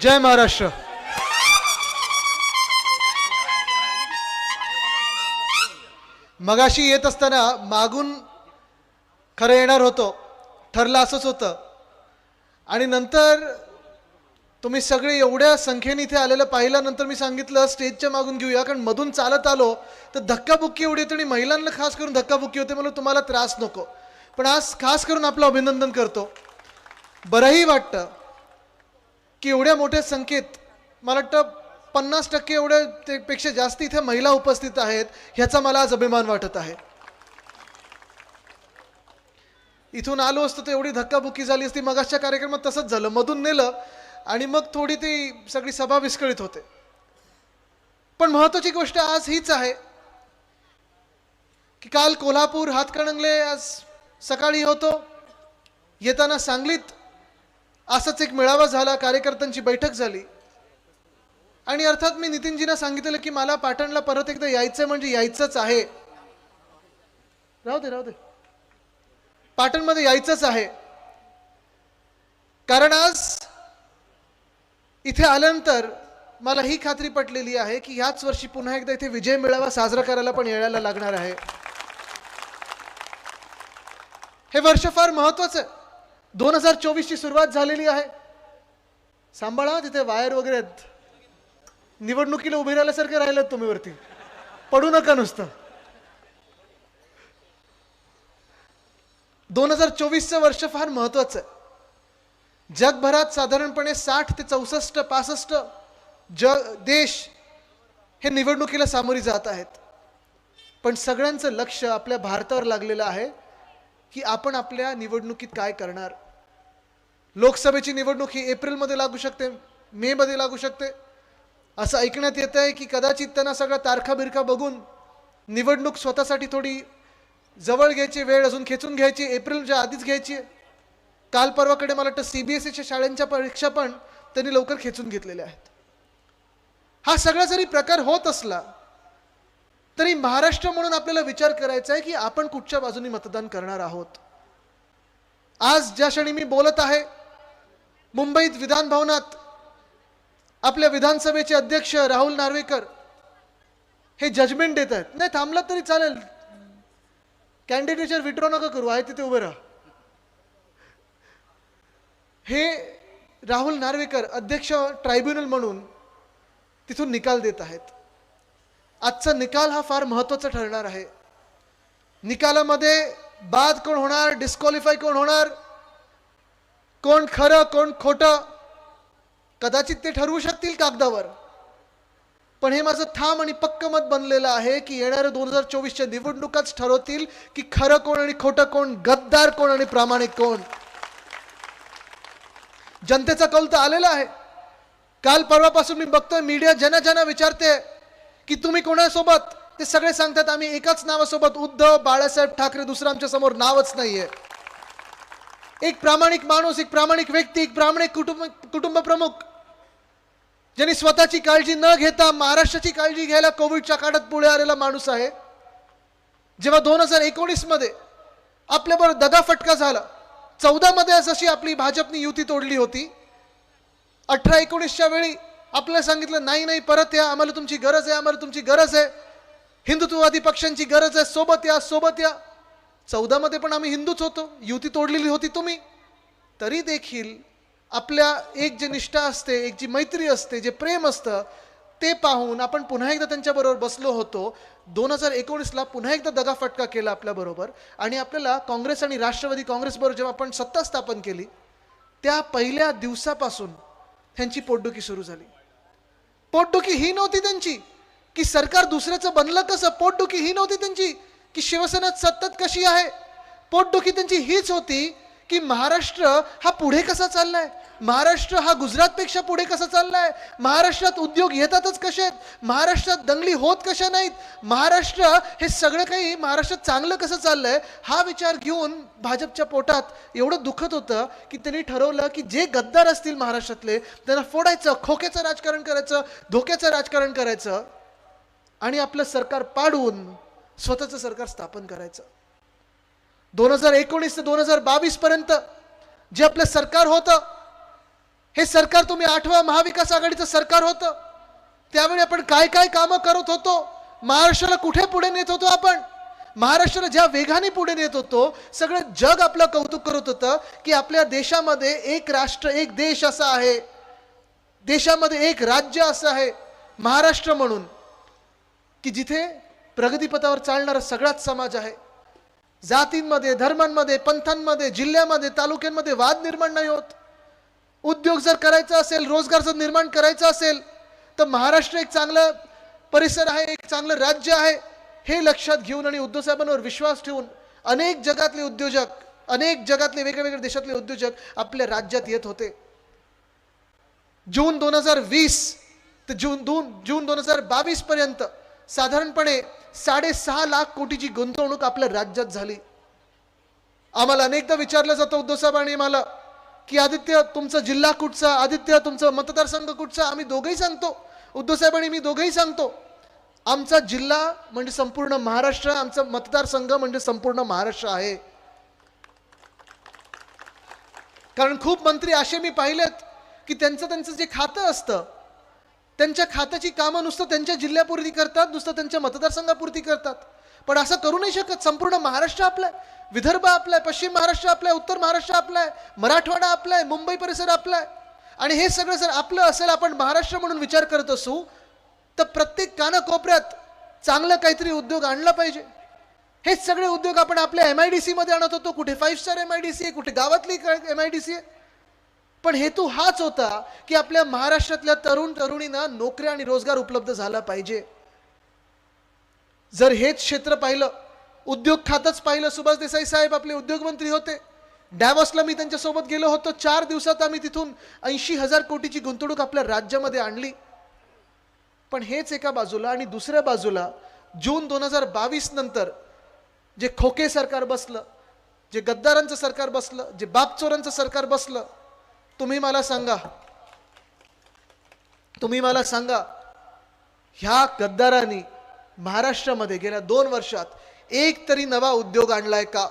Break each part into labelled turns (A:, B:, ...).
A: जय महाराष्ट्र. मगाशी येत असताना मागून खरं येणार होतो, ठरलं असंच होतं. आणि नंतर तुम्ही सगळे एवढ्या संख्येने इथे आलेलं पाहिल्यानंतर मी सांगितलं स्टेजच्या मागून घेऊया, कारण मधून चालत आलो तर धक्काबुक्की एवढी होती आणि महिलांना खास करून धक्काबुक्की होते. म्हणून तुम्हाला त्रास नको, पण आज खास करून आपलं अभिनंदन करतो. बरंही वाटतं की एवढ्या मोठ्या संख्येत, मला वाटतं 50% एवढ्या पेक्षा जास्त इथे महिला उपस्थित आहेत, ह्याचा मला आज अभिमान वाटत आहे. इथून आलो असतो तर एवढी धक्काबुक्की झाली असती. मगाच्या कार्यक्रमात तसंच झालं, मधून नेलं आणि मग थोडी ती सगळी सभा विस्कळीत होते. पण महत्वाची गोष्ट आज हीच आहे की काल कोल्हापूर हातकणंगले, आज सकाळी होतो, येताना सांगलीत असंच एक मेळावा झाला, कार्यकर्त्यांची बैठक झाली. आणि अर्थात मी नितीनजींना सांगितलं की मला पाटणला परत एकदा यायचं म्हणजे यायचंच आहे. राहू दे, पाटणमध्ये यायचंच आहे. कारण आज इथे आल्यानंतर मला ही खात्री पटलेली आहे की ह्याच वर्षी पुन्हा एकदा इथे विजय मेळावा साजरा करायला पण यायला लागणार आहे. हे वर्ष फार महत्वाचं आहे. 2024 ची सुरुवात झालेली आहे. सांभाळा, तिथे वायर वगैरे आहेत. निवडणुकीला उभे राहिल्यासारखे राहिलेत तुम्ही, वरती पडू नका नुसतं. 2024चं वर्ष फार महत्वाचं आहे. जगभरात साधारणपणे 60 ते 64-65 देश हे निवडणुकीला सामोरी जात आहेत. पण सगळ्यांचं लक्ष आपल्या भारतावर लागलेलं आहे की आपण आपल्या निवडणुकीत काय करणार. लोकसभेची निवडणूक ही एप्रिलमध्ये लागू शकते, मे मध्ये लागू शकते. असं ऐकण्यात येत आहे की कदाचित त्यांना सगळ्या तारखा बिरखा बघून निवडणूक स्वतःसाठी थोडी जवळ घ्यायची, वेळ अजून खेचून घ्यायची, एप्रिलच्या आधीच घ्यायची. काल परवाकडे मला वाटतं CBSEच्या शाळांच्या परीक्षा पण त्यांनी लवकर खेचून घेतलेल्या आहेत. हा सगळा जरी प्रकार होत असला तरी महाराष्ट्र म्हणून आपल्याला विचार करायचा आहे की आपण कुठच्या बाजूने मतदान करणार आहोत. आज ज्या क्षणी मी बोलत आहे, मुंबईत विधान भवनात आपल्या विधानसभेचे अध्यक्ष राहुल नार्वेकर हे जजमेंट देत आहेत. नाही थांबलं तरी चालेल, कॅन्डिडेटवर विड्रॉ नका करू, आहे तिथे उभे राहा. हे राहुल नार्वेकर अध्यक्ष ट्रायब्युनल म्हणून तिथून निकाल देत आहेत. आजचा निकाल हा फार महत्वाचा ठरणार आहे. निकालामध्ये बाद कोण होणार, डिस्क्वालिफाय कोण होणार, कोण खरं कोण खोटं, कदाचित ते ठरवू शकतील कागदावर. पण हे माझं ठाम आणि पक्क मत बनलेलं आहे की येणाऱ्या 2024च्या निवडणुकाच ठरवतील की खरं कोण आणि खोटं कोण, गद्दार कोण आणि प्रामाणिक कोण. जनतेचा कौल तर आलेला आहे. काल परवापासून मी बघतोय मीडिया ज्यांना विचारते की तुम्ही कोणासोबत, ते सगळे सांगतात आम्ही एकाच नावासोबत, उद्धव बाळासाहेब ठाकरे, दुसरं आमच्या समोर नावच नाहीये. एक प्रामाणिक माणूस, एक प्रामाणिक व्यक्ती, एक प्रामाणिक कुटुंब प्रमुख, ज्यांनी स्वतःची काळजी न घेता महाराष्ट्राची काळजी घ्यायला कोविडच्या काळात पुढे आलेला माणूस आहे. जेव्हा 2019 मध्ये आपल्याबरोबर दगाफटका झाला, 14 मध्ये जशी आपली भाजपनी युती तोडली होती, 18-19च्या वेळी आपल्याला सांगितलं नाही परत या, आम्हाला तुमची गरज आहे, आम्हाला तुमची गरज आहे, हिंदुत्ववादी पक्षांची गरज आहे, सोबत या. 14 मध्ये पण आम्ही हिंदूच होतो, युती तोडलेली होती तुम्ही. तरी देखील आपल्या एक जी निष्ठा असते, एक जी मैत्री असते, जे प्रेम असतं, ते पाहून आपण पुन्हा एकदा त्यांच्याबरोबर बसलो होतो. 2019ला पुन्हा एकदा दगाफटका केला आपल्याबरोबर. आणि आपल्याला काँग्रेस आणि राष्ट्रवादी काँग्रेसबरोबर जेव्हा आपण सत्ता स्थापन केली, त्या पहिल्या दिवसापासून त्यांची पोटदुखी सुरू झाली. पोटदुखी ही नव्हती त्यांची की सरकार दुसऱ्याचं बनलं कसं, पोटदुखी ही नव्हती त्यांची की शिवसेना सतत कशी आहे. पोटदुखी त्यांची हीच होती की महाराष्ट्र हा पुढे कसा चाललाय, महाराष्ट्र हा गुजरातपेक्षा पुढे कसा चाललाय, महाराष्ट्रात उद्योग येतातच कसे आहेत, महाराष्ट्रात दंगली होत कशा नाहीत, महाराष्ट्र हे सगळं काही महाराष्ट्रात चांगलं कसं चाललंय, हा विचार घेऊन भाजपच्या पोटात एवढं दुखत होतं की त्यांनी ठरवलं की जे गद्दार असतील महाराष्ट्रातले त्यांना फोडायचं, खोक्याचं राजकारण करायचं, धोक्याचं राजकारण करायचं आणि आपलं सरकार पाडून स्वतःचं सरकार स्थापन करायचं. 2019 ते 2022 पर्यंत जे आपलं सरकार होतं हे सरकार तुम्ही 8व्या महाविकास आघाडीचं सरकार होतं, त्यावेळी आपण काय काय कामं करत होतो, महाराष्ट्राला कुठे पुढे नेत होतो आपण, महाराष्ट्राला ज्या वेगाने पुढे नेत होतो, सगळं जग आपलं कौतुक करत होतं की आपल्या देशामध्ये एक राष्ट्र एक देश असा आहे, देशामध्ये एक राज्य असं आहे महाराष्ट्र म्हणून, की जिथे प्रगतीपथावर चालणारा सगळाच समाज आहे. जातींमध्ये, धर्मांमध्ये, पंथांमध्ये, जिल्ह्यामध्ये, तालुक्यांमध्ये वाद निर्माण नाही होत. उद्योग जर करायचा असेल, रोजगार जर निर्माण करायचा असेल, तर महाराष्ट्र एक चांगला परिसर आहे, एक चांगलं राज्य आहे, हे लक्षात घेऊन आणि उद्धव साहेबांवर विश्वास ठेवून अनेक जगातले उद्योजक, अनेक जगातले वेगवेगळ्या देशातले उद्योजक आपल्या राज्यात येत होते. जून 2020 ते जून 2022 पर्यंत साधारणपणे 6.5 लाख कोटीची गुंतवणूक आपल्या राज्यात झाली. आम्हाला अनेकदा विचारलं जातं उद्धव साहेबांनी मला की आदित्य तुमचा जिल्हा कुठचा, आदित्य तुमचा मतदारसंघ कुठचा. आम्ही दोघंही सांगतो, उद्धव साहेबांनी मी दोघंही सांगतो, आमचा जिल्हा म्हणजे संपूर्ण महाराष्ट्र, आमचा मतदारसंघ म्हणजे संपूर्ण महाराष्ट्र आहे. कारण खूप मंत्री असे मी पाहिलेत की त्यांचं जे खातं असतं, त्यांच्या खात्याची कामं नुसतं त्यांच्या जिल्ह्यापुरती करतात, नुसतं त्यांच्या मतदारसंघापुरती करतात. पण असं करू नाही शकत. संपूर्ण महाराष्ट्र आपला आहे, विदर्भ आपला आहे, पश्चिम महाराष्ट्र आपला आहे, उत्तर महाराष्ट्र आपला आहे, मराठवाडा आपला आहे, मुंबई परिसर आपला आहे. आणि हे सगळं जर आपलं असेल, आपण महाराष्ट्र म्हणून विचार करत असू, तर प्रत्येक कानाकोपऱ्यात चांगलं काहीतरी उद्योग आणला पाहिजे. हेच सगळे उद्योग आपण आपल्या MIDC मध्ये आणत होतो. कुठे 5 स्टार MIDC आहे, कुठे गावातली MIDC आहे. पण हेतू हाच होता की आपल्या महाराष्ट्रातल्या तरुण तरुणींना नोकऱ्या आणि रोजगार उपलब्ध झाला पाहिजे. जर हेच क्षेत्र पाहिलं, उद्योग खातच पाहिलं, सुभाष देसाई साहेब आपले उद्योगमंत्री होते, डॅव्हॉसला मी त्यांच्यासोबत गेलो होतो. 4 दिवसात आम्ही तिथून 80,000 कोटीची गुंतवणूक आपल्या राज्यामध्ये आणली. पण हेच एका बाजूला, आणि दुसऱ्या बाजूला जून 2022 नंतर जे खोके सरकार बसलं, जे गद्दारांचं सरकार बसलं, जे बापचोरांचं सरकार बसलं, तुम्ही मला सांगा ह्या गद्दारांनी महाराष्ट्रामध्ये गेल्या 2 वर्षात एक तरी नवा उद्योग आणलाय का?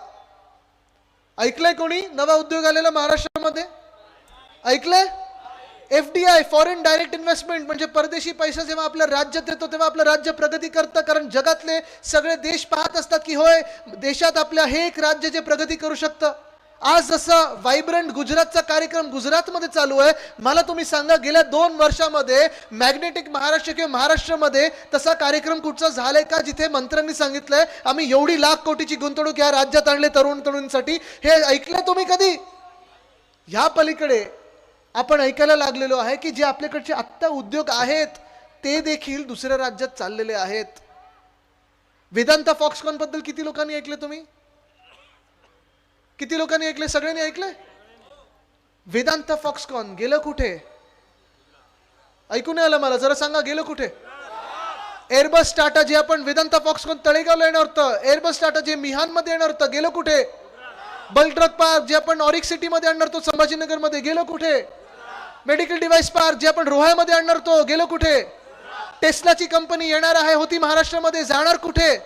A: ऐकलंय कोणी नवा उद्योग आलेला महाराष्ट्रामध्ये? ऐकलंय? FDI, फॉरेन डायरेक्ट इन्व्हेस्टमेंट, म्हणजे परदेशी पैसा जेव्हा आपल्या राज्यात येतो तेव्हा आपलं राज्य प्रगती करतं. कारण जगातले सगळे देश पाहत असतात की होय, देशात आपल्या हे एक राज्य जे प्रगती करू शकतं. आज जसा वायब्रंट गुजरातचा कार्यक्रम गुजरातमध्ये चालू आहे, मला तुम्ही सांगा गेल्या 2 वर्षामध्ये मॅग्नेटिक महाराष्ट्र किंवा महाराष्ट्रामध्ये तसा कार्यक्रम कुठचा झालाय का, जिथे मंत्र्यांनी सांगितलंय आम्ही एवढी लाख कोटीची गुंतवणूक या राज्यात आणले तरुणींसाठी? हे ऐकलंय तुम्ही कधी? ह्या पलीकडे आपण ऐकायला लागलेलो आहे की जे आपल्याकडचे आत्ता उद्योग आहेत ते देखील दुसऱ्या राज्यात चाललेले आहेत. वेदांता फॉक्सकॉन बद्दल किती लोकांनी ऐकले तुम्ही? किती लोकांनी ऐकले? सगळ्यांनी ऐकले? वेदांता फॉक्सकॉन गेलं कुठे? ऐकून आलं मला? जरा सांगा गेलं कुठे? एअरबस टाटा जे आपण वेदांता फॉक्सकॉन तळेगावला येणार होतं, एअरबस टाटा जे मिहानमध्ये येणार होतं, गेलं कुठे? बलट्रक पार्क जे आपण ऑरिक सिटी मध्ये आणणार होतो संभाजीनगर मध्ये, गेलं कुठे? मेडिकल डिव्हाइस पार्क जे आपण रोह्यामध्ये आणणार होतो, गेलं कुठे? टेस्लाची कंपनी येणार आहे होती महाराष्ट्रामध्ये, जाणार कुठे?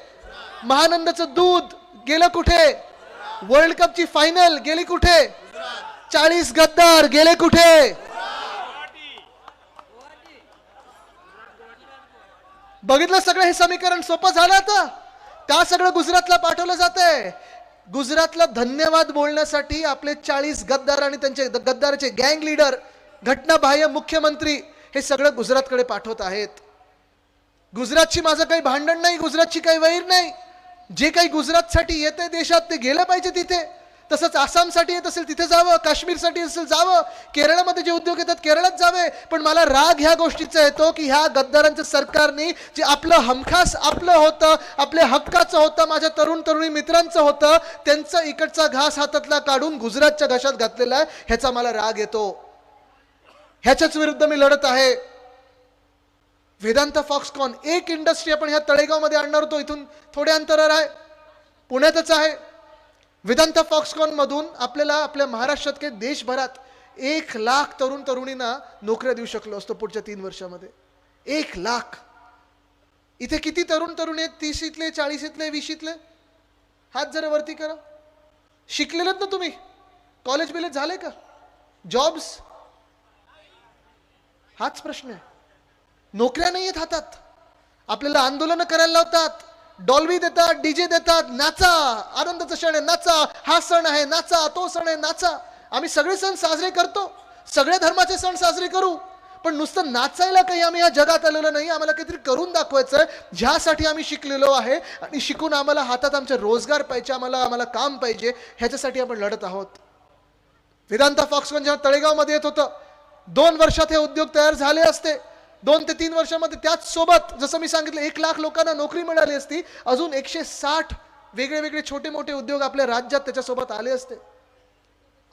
A: महानंदाचं दूध गेलं कुठे? वर्ल्ड कपची फायनल गेली कुठे? 40 गद्दार गेले कुठे? बघितलं सगळं हे समीकरण सोपं झालं आता का? सगळं गुजरातला पाठवलं जातंय. गुजरातला धन्यवाद बोलण्यासाठी आपले 40 गद्दार आणि त्यांचे गद्दाराचे गँग लीडर, घटनाबाह्य मुख्यमंत्री हे सगळं गुजरातकडे पाठवत आहेत. गुजरातची माझं काही भांडण नाही, गुजरातची काही वैर नाही. जे काही गुजरातसाठी येते देशात ते गेलं पाहिजे तिथे. तसंच आसामसाठी येत असेल तिथे जावं, काश्मीरसाठी असेल जावं, केरळमध्ये जे उद्योग येतात केरळात जावे. पण मला राग ह्या गोष्टीचा येतो की ह्या गद्दारांच्या सरकारने जे आपलं हमखास आपलं होतं, आपल्या हक्काचं होतं, माझ्या तरुण तरुणी मित्रांचं होतं, त्यांचा इकडचा घास हातातला काढून गुजरातच्या घशात घातलेला आहे. ह्याचा मला राग येतो. ह्याच्याच विरुद्ध मी लढत आहे. वेदांता फॉक्सकॉन एक इंडस्ट्री आपण ह्या तळेगावमध्ये आणणार होतो, इथून थोडे अंतरावर आहे, पुण्यातच आहे. वेदांता फॉक्सकॉन मधून आपल्याला आपल्या महाराष्ट्रात काही देशभरात 1 लाख तरुण तरुणींना नोकऱ्या देऊ शकलो असतो पुढच्या 3 वर्षामध्ये. 1 लाख. इथे किती तरुण तरुणी आहेत? 30तले, 40तले, 20तले? हात जरा वरती करा. शिकलेलेत ना तुम्ही? कॉलेज बिलेज झाले का? जॉब्स? हाच प्रश्न आहे. नोकऱ्या नाही आहेत हातात, आपल्याला आंदोलन करायला लावतात, डॉल्बी देतात, डीजे देतात, नाचा, आनंदाचा क्षण आहे नाचा, हा सण आहे नाचा, तो सण आहे नाचा. आम्ही सगळे सण साजरे करतो, सगळे धर्माचे सण साजरे करू, पण नुसतं नाचायला काही आम्ही या जगात आलेलो नाही. आम्हाला काहीतरी करून दाखवायचं आहे, ज्यासाठी आम्ही शिकलेलो आहे, आणि शिकून आम्हाला हातात आमचे रोजगार पाहिजे, आम्हाला काम पाहिजे, ह्याच्यासाठी आपण लढत आहोत. वेदांता फॉक्सकॉन जेव्हा तळेगावमध्ये येत होतं, 2 वर्षात हे उद्योग तयार झाले असते. 2 ते 3 वर्षामध्ये त्याच सोबत जसं मी सांगितलं 1 लाख लोकांना नोकरी मिळाली असती, अजून 160 वेगळे वेगळे छोटे मोठे उद्योग आपल्या राज्यात त्याच्यासोबत आले असते.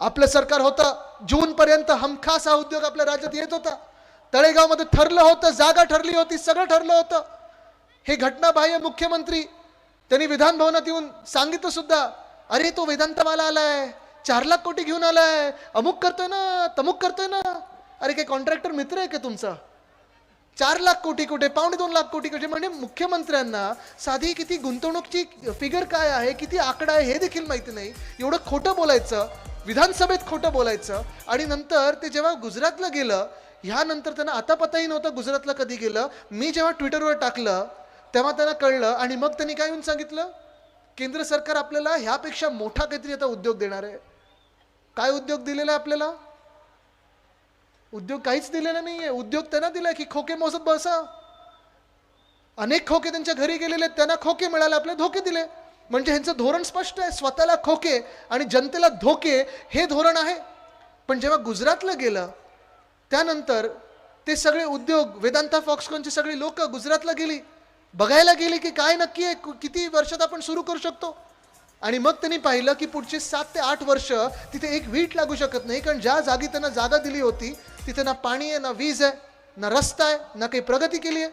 A: आपलं सरकार होतं, जून पर्यंत हमखास हा उद्योग आपल्या राज्यात येत होता. तळेगावमध्ये ठरलं होतं, जागा ठरली होती, सगळं ठरलं होतं. हे घटनाबाह्य मुख्यमंत्री त्यांनी विधान भवनात येऊन सांगितलं सुद्धा, अरे तो वेदांतवाला आलाय, 4 लाख कोटी घेऊन आलाय, अमुक करतोय ना, तमुक करतोय ना. अरे काही कॉन्ट्रॅक्टर मित्र आहे का तुमचा? 4 लाख कोटी कुठे, 2.25 लाख कोटी कुठे? म्हणजे मुख्यमंत्र्यांना साधी किती गुंतवणूकची फिगर काय आहे, किती आकडा आहे हे देखील माहिती नाही. एवढं खोटं बोलायचं, विधानसभेत खोटं बोलायचं, आणि नंतर ते जेव्हा गुजरातला गेलं, ह्यानंतर त्यांना आता पताही नव्हतं गुजरातला कधी गेलं. मी जेव्हा ट्विटरवर टाकलं तेव्हा त्यांना कळलं, आणि मग त्यांनी काय येऊन सांगितलं, केंद्र सरकार आपल्याला ह्यापेक्षा मोठा काहीतरी आता उद्योग देणार आहे. काय उद्योग दिलेला आहे आपल्याला? उद्योग काहीच दिलेला नाहीये. उद्योग त्यांना दिलाय की खोके मोजत बसा. अनेक खोके त्यांच्या घरी गेलेले, त्यांना खोके मिळाले, आपले धोके दिले. म्हणजे ह्यांचं धोरण स्पष्ट आहे, स्वतःला खोके आणि जनतेला धोके, हे धोरण आहे. पण जेव्हा गुजरातला गेलं त्यानंतर ते सगळे उद्योग, वेदांता फॉक्सकॉनचे सगळे लोक गुजरातला गेली, बघायला गेली की काय नक्की आहे, किती वर्षात आपण सुरू करू शकतो. आणि मग त्यांनी पाहिलं की पुढचे 7 ते 8 वर्ष तिथे एक वीट लागू शकत नाही, कारण ज्या जागी त्यांना जागा दिली होती तिथे ना पाणी आहे, ना वीज आहे, ना रस्ता आहे, ना काही प्रगती केली आहे.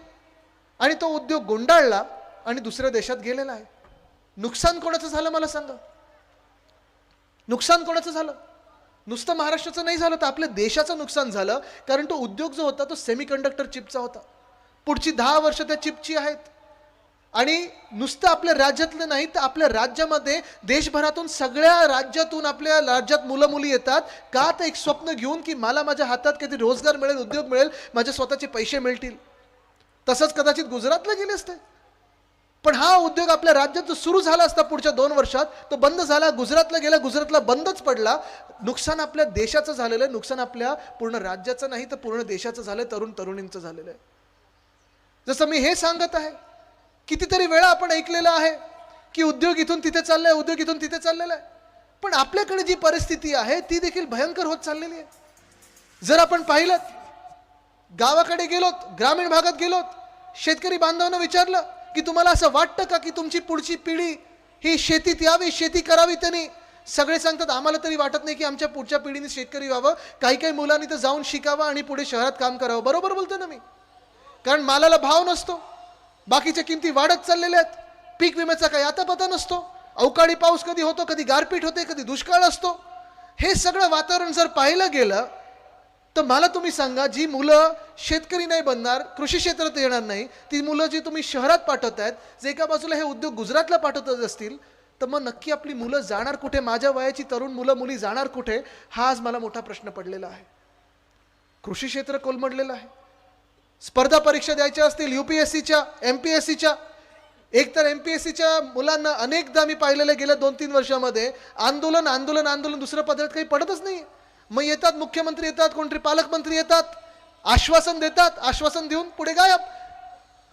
A: आणि तो उद्योग गोंडाळला आणि दुसऱ्या देशात गेलेला आहे. नुकसान कोणाचं झालं मला सांगा? नुकसान कोणाचं झालं? नुसतं महाराष्ट्राचं नाही झालं, तर आपल्या देशाचं नुकसान झालं. कारण तो उद्योग जो होता तो सेमीकंडक्टर चिपचा होता. पुढची 10 वर्ष त्या चिपची आहेत. आणि नुसतं आपल्या राज्यातलं नाही, तर आपल्या राज्यामध्ये देशभरातून सगळ्या राज्यातून आपल्या राज्यात मुलं मुली येतात का? तर एक स्वप्न घेऊन की मला माझ्या हातात काहीतरी रोजगार मिळेल, उद्योग मिळेल, माझे स्वतःचे पैसे मिळतील. तसंच कदाचित गुजरातला गेले असते, पण हा उद्योग आपल्या राज्यात जो सुरू झाला असता पुढच्या 2 वर्षात, तो बंद झाला. गुजरातला गेला, गुजरातला बंदच पडला. नुकसान आपल्या देशाचं झालेलं आहे, नुकसान आपल्या पूर्ण राज्याचं नाही तर पूर्ण देशाचं झालंय, तरुण तरुणींचं झालेलं आहे. जसं मी हे सांगत आहे, कितीतरी वेळा आपण ऐकलेलं आहे की उद्योग इथून तिथे चाललाय, उद्योग इथून तिथे चाललेला आहे. पण आपल्याकडे जी परिस्थिती आहे ती देखील भयंकर होत चाललेली आहे. जर आपण पाहिलं, गावाकडे गेलोत, ग्रामीण भागात गेलोत, शेतकरी बांधवांना विचारलं की तुम्हाला असं वाटतं का की तुमची पुढची पिढी ही शेतीत यावी, शेती करावी? त्यांनी सगळे सांगतात आम्हाला तरी वाटत नाही की आमच्या पुढच्या पिढीने शेतकरी व्हावं. काही काही मुलांनी तर जाऊन शिकावं आणि पुढे शहरात काम करावं. बरोबर बोलतो ना मी? कारण मालाला भाव नसतो, बाकीच्या किमती वाढत चाललेल्या आहेत, पीक विम्याचा काही आता पता नसतो, अवकाळी पाऊस कधी होतो, कधी गारपीट होते, कधी दुष्काळ असतो. हे सगळं वातावरण जर पाहिलं गेलं तर मला तुम्ही सांगा, जी मुलं शेतकरी नाही बनणार, कृषी क्षेत्रात येणार नाही, ती मुलं जी तुम्ही शहरात पाठवतायत, जे एका बाजूला हे उद्योग गुजरातला पाठवत असतील, तर मग नक्की आपली मुलं जाणार कुठे? माझ्या वयाची तरुण मुलं मुली जाणार कुठे? हा आज मला मोठा प्रश्न पडलेला आहे. कृषी क्षेत्र कोलमडलेलं आहे. स्पर्धा परीक्षा द्यायच्या असतील UPSCच्या, MPSCच्या, एकतर MPSCच्या मुलांना अनेकदा मी पाहिलेलं गेल्या 2-3 वर्षामध्ये आंदोलन आंदोलन आंदोलन, दुसरं पदरात काही पडतच नाही. मग येतात मुख्यमंत्री, येतात कोणतरी पालकमंत्री, येतात आश्वासन देतात, आश्वासन देऊन पुढे गायब.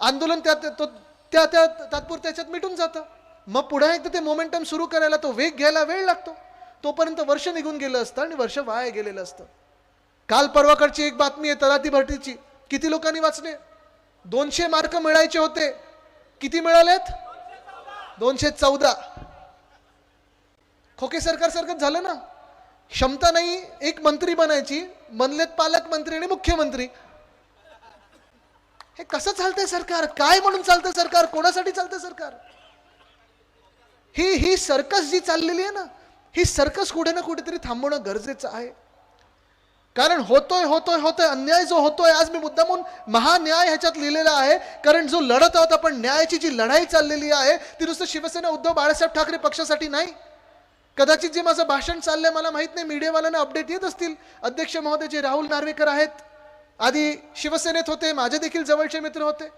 A: आंदोलन त्या तात्पुरत्या त्याच्यात मिटून जातं. मग पुढे एकदा ते मोमेंटम सुरू करायला, तो वेग घ्यायला वेळ लागतो. तोपर्यंत वर्ष निघून गेलं असतं आणि वर्ष वाया गेलेलं असतं. काल परवाकडची एक बातमी आहे तलाठी भरतीची, किती लोकांनी वाचले? 200 मार्क मिळायचे होते, किती मिळालेत? 214. खोके सरकार सारखंच झालं ना. क्षमता नाही एक मंत्री बनायची, बनलेत पालकमंत्री आणि मुख्यमंत्री. हे कसं चालतंय सरकार? काय म्हणून चालतंय सरकार? कोणासाठी चालतंय सरकार? ही सर्कस जी चाललेली आहे ना, ही सर्कस कुठे ना कुठेतरी थांबवणं गरजेचं आहे. कारण होतोय अन्याय जो होतोय, आज मी मुद्दामून महान्याय ह्याच्यात लिहिलेला आहे. कारण जो लढत आहोत आपण, न्यायाची जी लढाई चाललेली आहे ती नुसतं शिवसेना उद्धव बाळासाहेब ठाकरे पक्षासाठी नाही. कदाचित जे माझं भाषण चाललंय मला माहित नाही, मीडियावाल्यांना अपडेट येत असतील, अध्यक्ष महोदय जे राहुल नार्वेकर आहेत आधी शिवसेनेत होते, माझे देखील जवळचे मित्र होते,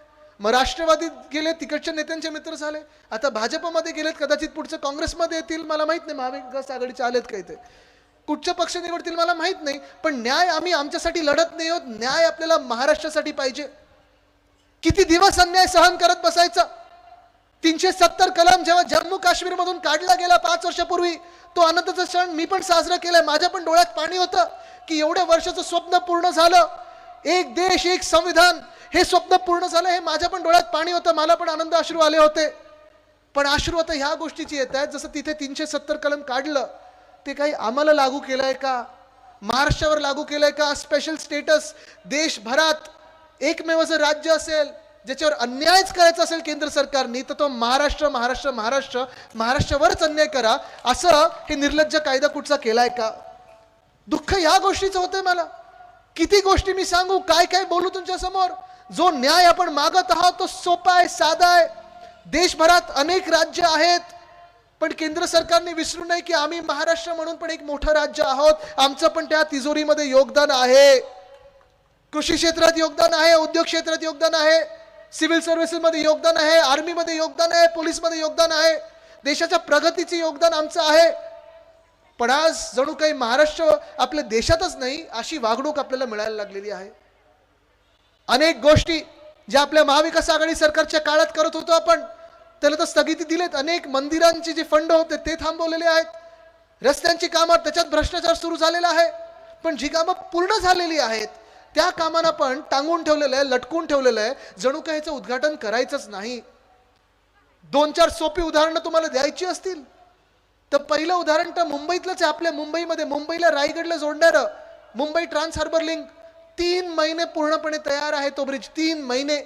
A: मग राष्ट्रवादीत गेले, तिकडच्या नेत्यांचे मित्र झाले, आता भाजपमध्ये गेलेत, कदाचित पुढचं काँग्रेसमध्ये येतील, मला माहित नाही महाविकास आघाडीचे आलेत काही ते, कुठचे पक्ष निवडतील मला माहित नाही, पण न्याय आम्ही आमच्यासाठी लढत नाही आहोत, न्याय आपल्याला महाराष्ट्रासाठी पाहिजे. किती दिवस अन्याय सहन करत बसायचा. 370 कलम जेव्हा जम्मू काश्मीर मधून काढला गेला 5 वर्षापूर्वी, तो आनंदाचा क्षण मी पण साजरा केलाय. माझ्या पण डोळ्यात पाणी होतं की एवढ्या वर्षाचं स्वप्न पूर्ण झालं, एक देश एक संविधान, हे स्वप्न पूर्ण झालं, हे माझ्या पण डोळ्यात पाणी होतं, मला पण आनंद अश्रू आले होते. पण अश्रू आता ह्या गोष्टीची येत आहेत, जसं तिथे 370 कलम काढलं ते काही आम्हाला लागू केलंय का, महाराष्ट्रावर लागू केलंय का? स्पेशल स्टेटस देशभरात एकमेव जर राज्य असेल ज्याच्यावर अन्यायच करायचा असेल केंद्र सरकारने, तर तो महाराष्ट्र महाराष्ट्र महाराष्ट्र महाराष्ट्रावरच अन्याय करा, असं हे निर्लज्ज कायदा कुठचा केलाय का? दुःख ह्या गोष्टीचं होतंय मला. किती गोष्टी मी सांगू, काय काय बोलू तुमच्या समोर. जो न्याय आपण मागत आहोत तो सोपा आहे, साधा आहे. देशभरात अनेक राज्य आहेत, पण केंद्र सरकारने विसरू नये की आम्ही महाराष्ट्र म्हणून पण एक मोठं राज्य आहोत, आमचं पण त्या तिजोरीमध्ये योगदान आहे. कृषी क्षेत्रात योगदान आहे, उद्योग क्षेत्रात योगदान आहे, सिव्हिल सर्व्हिसेस मध्ये योगदान आहे, आर्मी मध्ये योगदान आहे, पोलीस मध्ये योगदान आहे, देशाच्या प्रगतीचे योगदान आमचं आहे. पण आज जणू काही महाराष्ट्र आपल्या देशातच नाही अशी वागणूक आपल्याला मिळायला लागलेली आहे. अनेक गोष्टी ज्या आपल्या महाविकास आघाडी सरकारच्या काळात करत होतो आपण, त्याला तर स्थगिती दिलेत. अनेक मंदिरांचे जे फंड होते ते थांबवलेले आहेत, रस्त्यांची कामं त्याच्यात भ्रष्टाचार सुरू झालेला आहे. पण जी कामं पूर्ण झालेली आहेत त्या कामांना पण टांगून ठेवलेलं आहे, लटकून ठेवलेलं आहे, जणू काही याचं उद्घाटन करायचंच नाही. 2-4 सोपी उदाहरणं तुम्हाला द्यायची असतील तर पहिलं उदाहरण तर मुंबईतलंच आहे. आपल्या मुंबईमध्ये, मुंबईला रायगडला जोडणारं मुंबई ट्रान्स हार्बर लिंक 3 महिने पूर्णपणे तयार आहे तो ब्रिज, 3 महिने.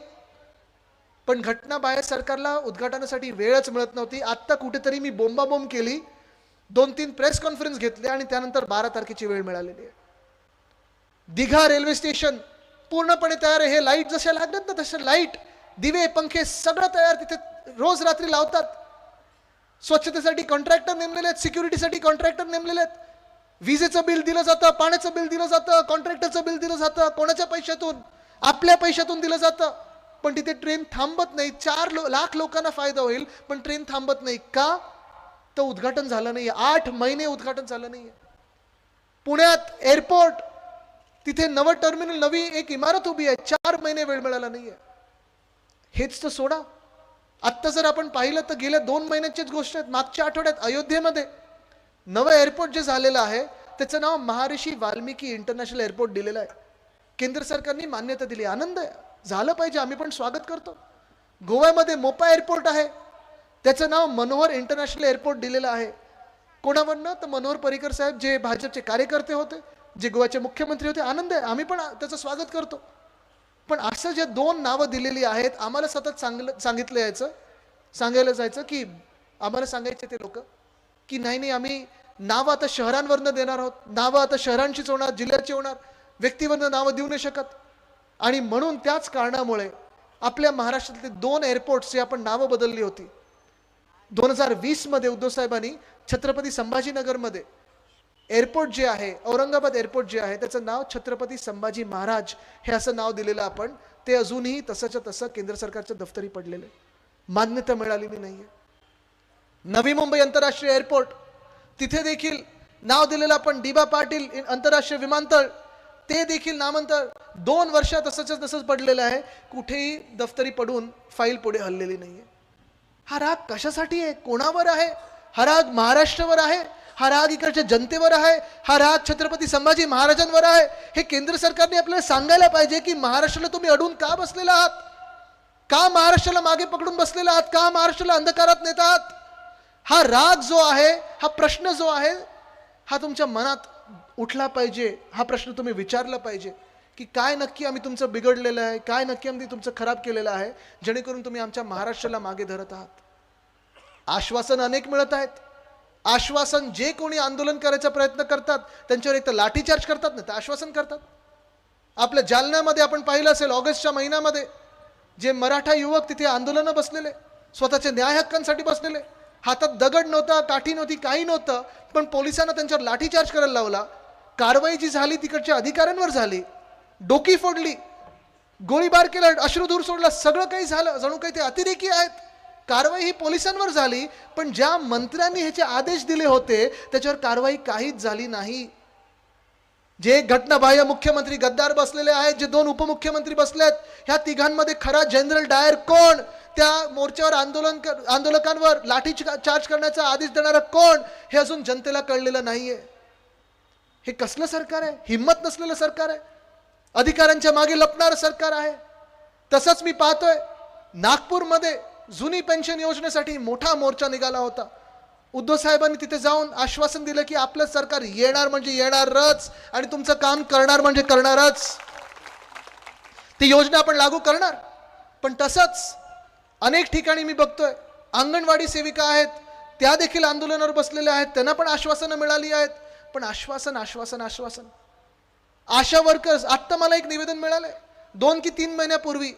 A: पण घटनाबाह्य सरकारला उद्घाटनासाठी वेळच मिळत नव्हती. आत्ता कुठेतरी मी बोंबाबोंब केली, 2-3 प्रेस कॉन्फरन्स घेतले आणि त्यानंतर 12 तारखेची वेळ मिळालेली आहे. दिघा रेल्वे स्टेशन पूर्णपणे तयार आहे. हे लाईट जशा लागतात ना तसे लाईट, दिवे, पंखे सगळं तयार, तिथे रोज रात्री लावतात. स्वच्छतेसाठी कॉन्ट्रॅक्टर नेमलेले आहेत, सिक्युरिटीसाठी कॉन्ट्रॅक्टर नेमलेले आहेत, विजेचं बिल दिलं जातं, पाण्याचं बिल दिलं जातं, कॉन्ट्रॅक्टरचं बिल दिलं जातं, कोणाच्या पैशातून, आपल्या पैशातून दिलं जातं. पण तिथे ट्रेन थांबत नाही. 4 लाख लोकांना फायदा होईल पण ट्रेन थांबत नाही का? तर उद्घाटन झालं नाही. 8 महिने उद्घाटन झालं नाही. पुण्यात एअरपोर्ट, तिथे नवं टर्मिनल, नवी एक इमारत उभी आहे, 4 महिने वेळ मिळाला नाहीये. हेच तर सोडा. आत्ता जर आपण पाहिलं तर गेल्या 2 महिन्याचीच गोष्ट आहे. मागच्या आठवड्यात अयोध्येमध्ये नवं एअरपोर्ट जे झालेलं आहे त्याचं नाव महर्षी वाल्मिकी इंटरनॅशनल एअरपोर्ट दिलेलं आहे. केंद्र सरकारने मान्यता दिली, आनंद आहे, झालं पाहिजे, आम्ही पण स्वागत करतो. गोव्यामध्ये मोपा एअरपोर्ट आहे, त्याचं नाव मनोहर इंटरनॅशनल एअरपोर्ट दिलेलं आहे. कोणावरनं? तर मनोहर पर्रिकर साहेब जे भाजपचे कार्यकर्ते होते, जे गोव्याचे मुख्यमंत्री होते. आनंद आहे, आम्ही पण त्याचं स्वागत करतो. पण असं जे 2 नावं दिलेली आहेत, आम्हाला सतत सांगायला जायचं की आम्हाला सांगायचे ते लोक की नाही नाही, आम्ही नावं आता शहरांवरनं देणार आहोत, नावं आता शहरांचीच होणार, जिल्ह्याची होणार, व्यक्तीवरनं नावं देऊ नाही शकत. आणि म्हणून त्याच कारणामुळे आपल्या महाराष्ट्रातले 2 एअरपोर्ट्सची आपण नावं बदलली होती. 2020 मध्ये उद्धव साहेबांनी छत्रपती संभाजीनगरमध्ये एअरपोर्ट जे आहे, औरंगाबाद एअरपोर्ट जे आहे, त्याचं नाव छत्रपती संभाजी महाराज हे असं नाव दिलेलं आपण. ते अजूनही तसंच्या तसं केंद्र सरकारच्या दफ्तरी पडलेलं आहे, मान्यता मिळालेली नाहीये. नवी मुंबई आंतरराष्ट्रीय एअरपोर्ट, तिथे देखील नाव दिलेलं आपण डी.बा. पाटील आंतरराष्ट्रीय विमानतळ, ते देखील नामांतर 2 वर्षात तसंच पडलेलं आहे, कुठेही दफ्तरी पडून फाईल पुढे हललेली नाहीये. हा राग कशासाठी आहे? कोणावर आहे? हा राग महाराष्ट्रावर आहे, हा राग इकडच्या जनतेवर आहे, हा राग छत्रपती संभाजी महाराजांवर आहे. हे केंद्र सरकारने आपल्याला सांगायला पाहिजे की महाराष्ट्राला तुम्ही अडून का बसलेला आहात, का महाराष्ट्राला मागे पकडून बसलेला आहात, का महाराष्ट्राला अंधकारात नेतात. हा राग जो आहे, हा प्रश्न जो आहे, हा तुमच्या मनात उठला पाहिजे. हा प्रश्न तुम्ही विचारला पाहिजे की काय नक्की आम्ही तुमचं बिघडलेलं आहे, काय नक्की आम्ही तुमचं खराब केलेलं आहे, जेणेकरून तुम्ही आमच्या महाराष्ट्राला मागे धरत आहात. आश्वासन अनेक मिळत आहेत. आश्वासन, जे कोणी आंदोलन करायचा प्रयत्न करतात त्यांच्यावर एक तर लाठीचार्ज करतात, नाही तर आश्वासन करतात. आपल्या जालन्यामध्ये आपण पाहिलं असेल, ऑगस्टच्या महिन्यामध्ये जे मराठा युवक तिथे आंदोलनं बसलेले, स्वतःच्या न्याय हक्कांसाठी बसलेले, हातात दगड नव्हता, काठी नव्हती, काही नव्हतं, पण पोलिसांना त्यांच्यावर लाठीचार्ज करायला लावला. कारवाई जी झाली तिकडच्या अधिकाऱ्यांवर झाली. डोकी फोडली, गोळीबार केला, अश्रुधूर सोडला, सगळं काही झालं. जणू काही ते अतिरेकी आहेत. कारवाई ही पोलिसांवर झाली, पण ज्या मंत्र्यांनी ह्याचे आदेश दिले होते त्याच्यावर कारवाई काहीच झाली नाही. जे घटनाबाह्य मुख्यमंत्री गद्दार बसलेले आहेत, जे 2 उपमुख्यमंत्री बसलेत, ह्या तिघांमध्ये खरा जनरल डायर कोण? त्या मोर्चावर आंदोलकांवर लाठी चार्ज करण्याचा आदेश देणारा कोण? हे अजून जनतेला कळलेलं नाहीये. हे कसलं सरकार आहे? हिम्मत नसलेलं सरकार आहे. अधिकाऱ्यांच्या मागे लपणारं सरकार आहे. तसंच मी पाहतोय नागपूरमध्ये जुनी पेन्शन योजनेसाठी मोठा मोर्चा निघाला होता. उद्धव साहेबांनी तिथे जाऊन आश्वासन दिलं की आपलं सरकार येणार म्हणजे येणारच आणि तुमचं काम करणार म्हणजे करणारच. ती योजना आपण लागू करणार. पण तसंच अनेक ठिकाणी मी बघतोय अंगणवाडी सेविका आहेत, त्या देखील आंदोलनावर बसलेल्या आहेत. त्यांना पण आश्वासनं मिळाली आहेत. पण आश्वासन आश्वासन आश्वासन. आशा वर्कर्स, आत्ता मला एक निवेदन मिळालंय 2 की 3 महिन्यापूर्वी,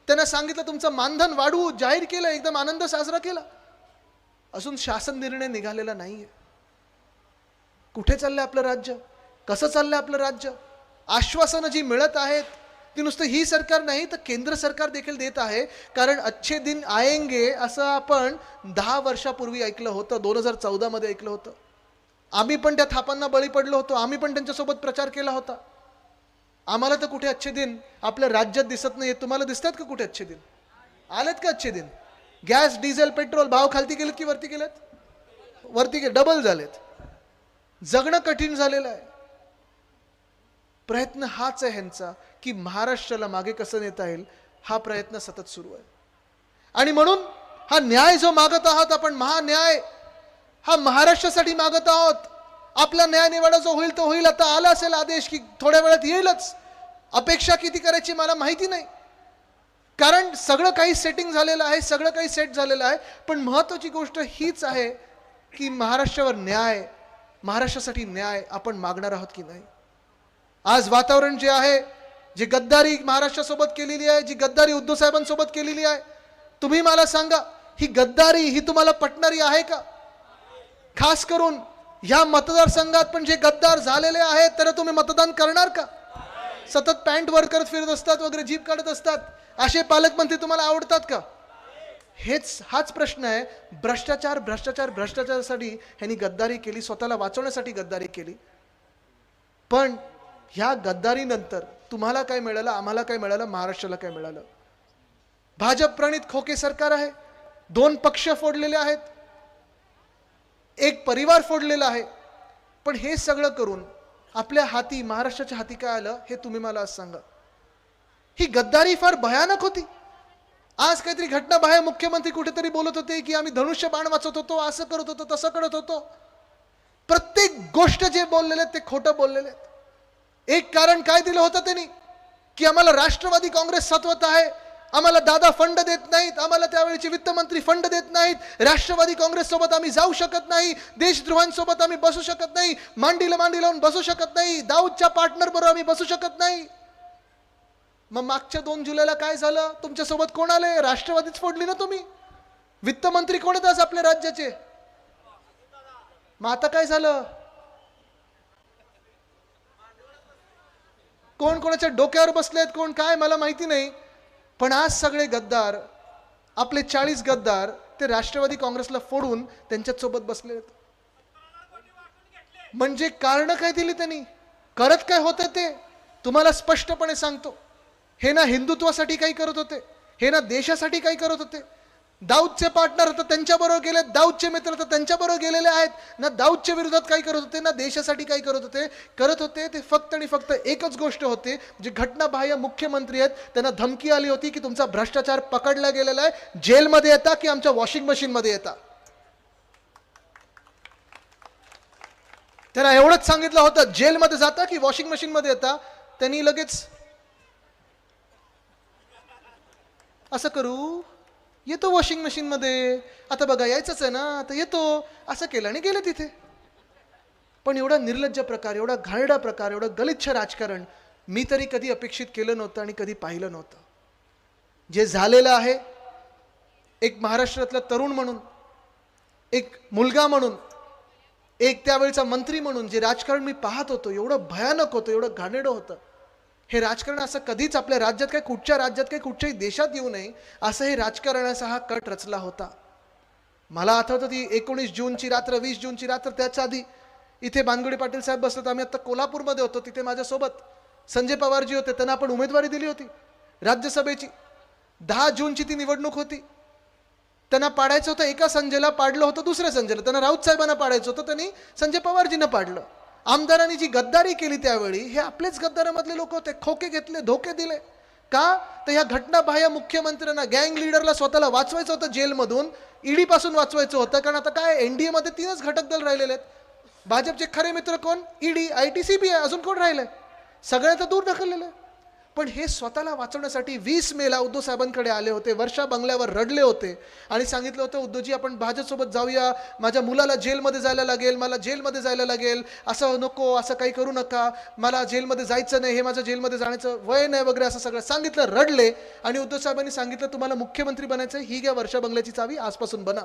A: त्यांना सांगितलं तुमचं मानधन वाढवू, जाहीर केलं, एकदम आनंद साजरा केला. अजून शासन निर्णय निघालेला नाहीये. कुठे चाललंय आपलं राज्य? कसं चाललंय आपलं राज्य? आश्वासनं जी मिळत आहेत ती नुसतं ही सरकार नाही तर केंद्र सरकार देखील देत आहे. कारण अच्छे दिन आएंगे असं आपण 10 वर्षापूर्वी ऐकलं होतं, 2014 मध्ये ऐकलं होतं. आम्ही पण त्या थापांना बळी पडलो होतो. आम्ही पण त्यांच्यासोबत प्रचार केला होता. आम्हाला तर कुठे अच्छे दिन आपल्या राज्यात दिसत नाही. तुम्हाला दिसतात का कुठे अच्छे दिन? आलेत का अच्छे दिन? गॅस, डिझेल, पेट्रोल भाव खालती गेलेत की वरती गेलेत? वरती गेले, डबल झालेत. जगणं कठीण झालेलं आहे. प्रयत्न हाच आहे ह्यांचा की महाराष्ट्राला मागे कसं नेता येईल, हा प्रयत्न सतत सुरू आहे. आणि म्हणून हा न्याय जो मागत आहोत आपण, महान्याय हा महाराष्ट्रासाठी मागत आहोत. आपला न्याय निवाडा जो होईल तो होईल. आता आला असेल आदेश की थोड्या वेळात येईलच. अपेक्षा किती करायची मला माहिती नाही, कारण सगळं काही सेटिंग झालेलं आहे, सगळं काही सेट झालेलं आहे. पण महत्त्वाची गोष्ट हीच आहे की महाराष्ट्रावर न्याय, महाराष्ट्रासाठी न्याय आपण मागणार आहोत की नाही. आज वातावरण जे आहे, जी गद्दारी महाराष्ट्रासोबत केलेली आहे, जी गद्दारी उद्धव साहेबांसोबत केलेली आहे, तुम्ही मला सांगा ही गद्दारी ही तुम्हाला पटणारी आहे का? खास करून ह्या मतदारसंघात पण जे गद्दार झालेले आहेत त्याला तुम्ही मतदान करणार का? सतत पॅन्ट वर करत फिरत असतात वगैरे, जीप काढत असतात, असे पालकमंत्री तुम्हाला आवडतात का? हाच प्रश्न आहे. भ्रष्टाचार भ्रष्टाचार भ्रष्टाचारासाठी ह्यांनी गद्दारी केली, स्वतःला वाचवण्यासाठी गद्दारी केली. पण ह्या गद्दारीनंतर तुम्हाला काय मिळालं, आम्हाला काय मिळालं, महाराष्ट्राला काय मिळालं? भाजप प्रणित खोके सरकार आहे. 2 पक्ष फोडलेले आहेत, एक परिवार फोडलेला आहे. पण हे सगळं करून आपल्या हाती, महाराष्ट्राच्या हाती काय आलं हे तुम्ही मला आज सांगा. ही गद्दारी फार भयानक होती. आज काहीतरी घटनाबाह्य मुख्यमंत्री कुठेतरी बोलत होते की आम्ही धनुष्य बाण वाचत होतो, असं करत होतो, तसं करत होतो. प्रत्येक गोष्ट जे बोललेले ते खोटं बोललेले. एक कारण काय दिलं होतं त्यांनी की आम्हाला राष्ट्रवादी काँग्रेस सत्वत आहे, आम्हाला दादा फंड देत नाहीत, आम्हाला त्यावेळेचे वित्तमंत्री फंड देत नाहीत, राष्ट्रवादी काँग्रेस सोबत आम्ही जाऊ शकत नाही, देशद्रोहांसोबत आम्ही बसू शकत नाही, मांडीला मांडी लावून बसू शकत नाही, दाऊदच्या पार्टनर बरोबर आम्ही बसू शकत नाही. मग मागच्या 2 जुलैला काय झालं? तुमच्या सोबत कोण आले? राष्ट्रवादीच फोडली ना तुम्ही. वित्तमंत्री कोण आहेत आज आपल्या राज्याचे? मग आता काय झालं? कोण कोणाच्या डोक्यावर बसलेत, कोण काय मला माहिती नाही. पण आज सगळे गद्दार, आपले 40 गद्दार ते राष्ट्रवादी काँग्रेसला फोडून त्यांच्याच सोबत बसले. म्हणजे कारण काय दिली त्यांनी? करत काय होते ते तुम्हाला स्पष्टपणे सांगतो. हे ना हिंदुत्वासाठी काही करत होते, हे ना देशासाठी काही करत होते. दाऊदचे पार्टनर तर त्यांच्याबरोबर गेले, दाऊदचे मित्र तर त्यांच्याबरोबर गेलेले आहेत. ना दाऊदच्या विरोधात काही करत होते, ना देशासाठी काही करत होते. ते फक्त आणि फक्त एकच गोष्ट होती, जे घटनाबाह्य मुख्यमंत्री आहेत त्यांना धमकी आली होती की तुमचा भ्रष्टाचार पकडला गेलेला आहे, जेलमध्ये येता की आमच्या वॉशिंग मशीनमध्ये येता. त्यांना एवढंच सांगितलं होतं, जेलमध्ये जाता की वॉशिंग मशीनमध्ये येता. त्यांनी लगेच असं करू, येतो वॉशिंग मशीन मध्ये, आता बघा यायचंच आहे ना, आता येतो, असं केलं आणि गेले तिथे. पण एवढा निर्लज्ज प्रकार, एवढा घाणेरडा प्रकार, एवढं गलिच्छ राजकारण मी तरी कधी अपेक्षित केलं नव्हतं आणि कधी पाहिलं नव्हतं. जे झालेलं आहे, एक महाराष्ट्रातला तरुण म्हणून, एक मुलगा म्हणून, एक त्यावेळचा मंत्री म्हणून जे राजकारण मी पाहत होतो, एवढं भयानक होतं, एवढं घाणेरडं होतं हे राजकारण असं कधीच आपल्या राज्यात काय कुठच्या राज्यात काय कुठच्याही देशात येऊ नये असं हे राजकारणाचा हा कट रचला होता. मला आठवतं ती 19 जूनची रात्र, 20 जूनची रात्र, त्याच्या आधी इथे बानगुडे पाटील साहेब बसतात. आम्ही आता कोल्हापूरमध्ये होतो, तिथे माझ्यासोबत संजय पवारजी होते. त्यांना आपण उमेदवारी दिली होती राज्यसभेची. 10 जूनची ती निवडणूक होती. त्यांना पाडायचं होतं, एका संजयला पाडलं होतं, दुसऱ्या संजयला. त्यांना राऊत साहेबांना पाडायचं होतं, त्यांनी संजय पवारजींना पाडलं. आमदारांनी जी गद्दारी केली त्यावेळी, हे आपलेच गद्दारामधले लोक होते. खोके घेतले, धोके दिले. का तर ह्या घटनाबाह्य मुख्यमंत्र्यांना, गँग लिडरला स्वतःला वाचवायचं होतं जेलमधून, ईडी पासून वाचवायचं होतं. कारण आता काय एनडीए मध्ये 3च घटक दल राहिलेले आहेत. भाजपचे खरे मित्र कोण? ED, IT, CBI. अजून कोण राहिलंय? सगळ्या तर दूर ढकललेलं आहे. पण हे स्वतःला वाचवण्यासाठी 20 मेला उद्धव साहेबांकडे आले होते, वर्षा बंगल्यावर रडले होते आणि सांगितलं होतं, उद्धवजी आपण भाजपसोबत जाऊया, माझ्या मुलाला जेलमध्ये जायला लागेल, मला जेलमध्ये जायला लागेल, असं नको, असं काही करू नका, मला जेलमध्ये जायचं नाही, हे माझं जेलमध्ये जाण्याचं वय नाही वगैरे असं सगळं सांगितलं. रडले आणि उद्धव साहेबांनी सांगितलं, तुम्हाला मुख्यमंत्री बनायचं, ही घ्या वर्षा बंगल्याची चावी, आजपासून बना.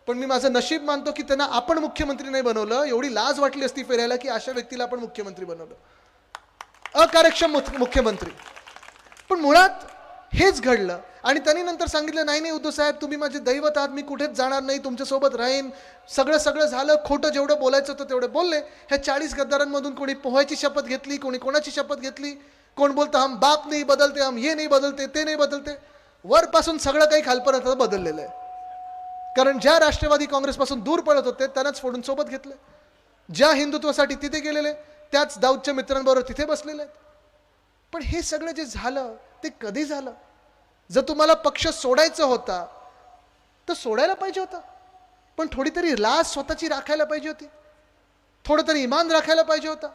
A: पण मी माझं नशीब मानतो की त्यांना आपण मुख्यमंत्री नाही बनवलं. एवढी लाज वाटली असती फिरायला की अशा व्यक्तीला आपण मुख्यमंत्री बनवलं, अकार्यक्षम मुख्यमंत्री. पण मुळात हेच घडलं. आणि त्यांनी नंतर सांगितलं, नाही नाही उद्धव साहेब, तुम्ही माझे दैवत आहात, मी कुठेच जाणार नाही, तुमच्यासोबत राहीन. सगळं झालं. खोटं जेवढं बोलायचं होतं तेवढे बोलले. ह्या 40 गद्दारांमधून कोणी पोहायची शपथ घेतली, कोणी कोणाची शपथ घेतली, कोण बोलतं हम बाप नाही बदलते, हम ये नाही बदलते, ते नाही बदलते. वरपासून सगळं काही खालपर्यंत बदललेलं आहे. कारण ज्या राष्ट्रवादी काँग्रेसपासून दूर पडत होते त्यांनाच फोडून सोबत घेतले. ज्या हिंदुत्वासाठी तिथे गेलेले त्याच दाऊदच्या मित्रांबरोबर तिथे बसलेले आहेत. पण हे सगळं जे झालं ते कधी झालं? जर तुम्हाला पक्ष सोडायचा होता तर सोडायला पाहिजे होता. पण थोडी तरी लाज स्वतःची राखायला पाहिजे होती, थोडं तरी इमान राखायला पाहिजे होता.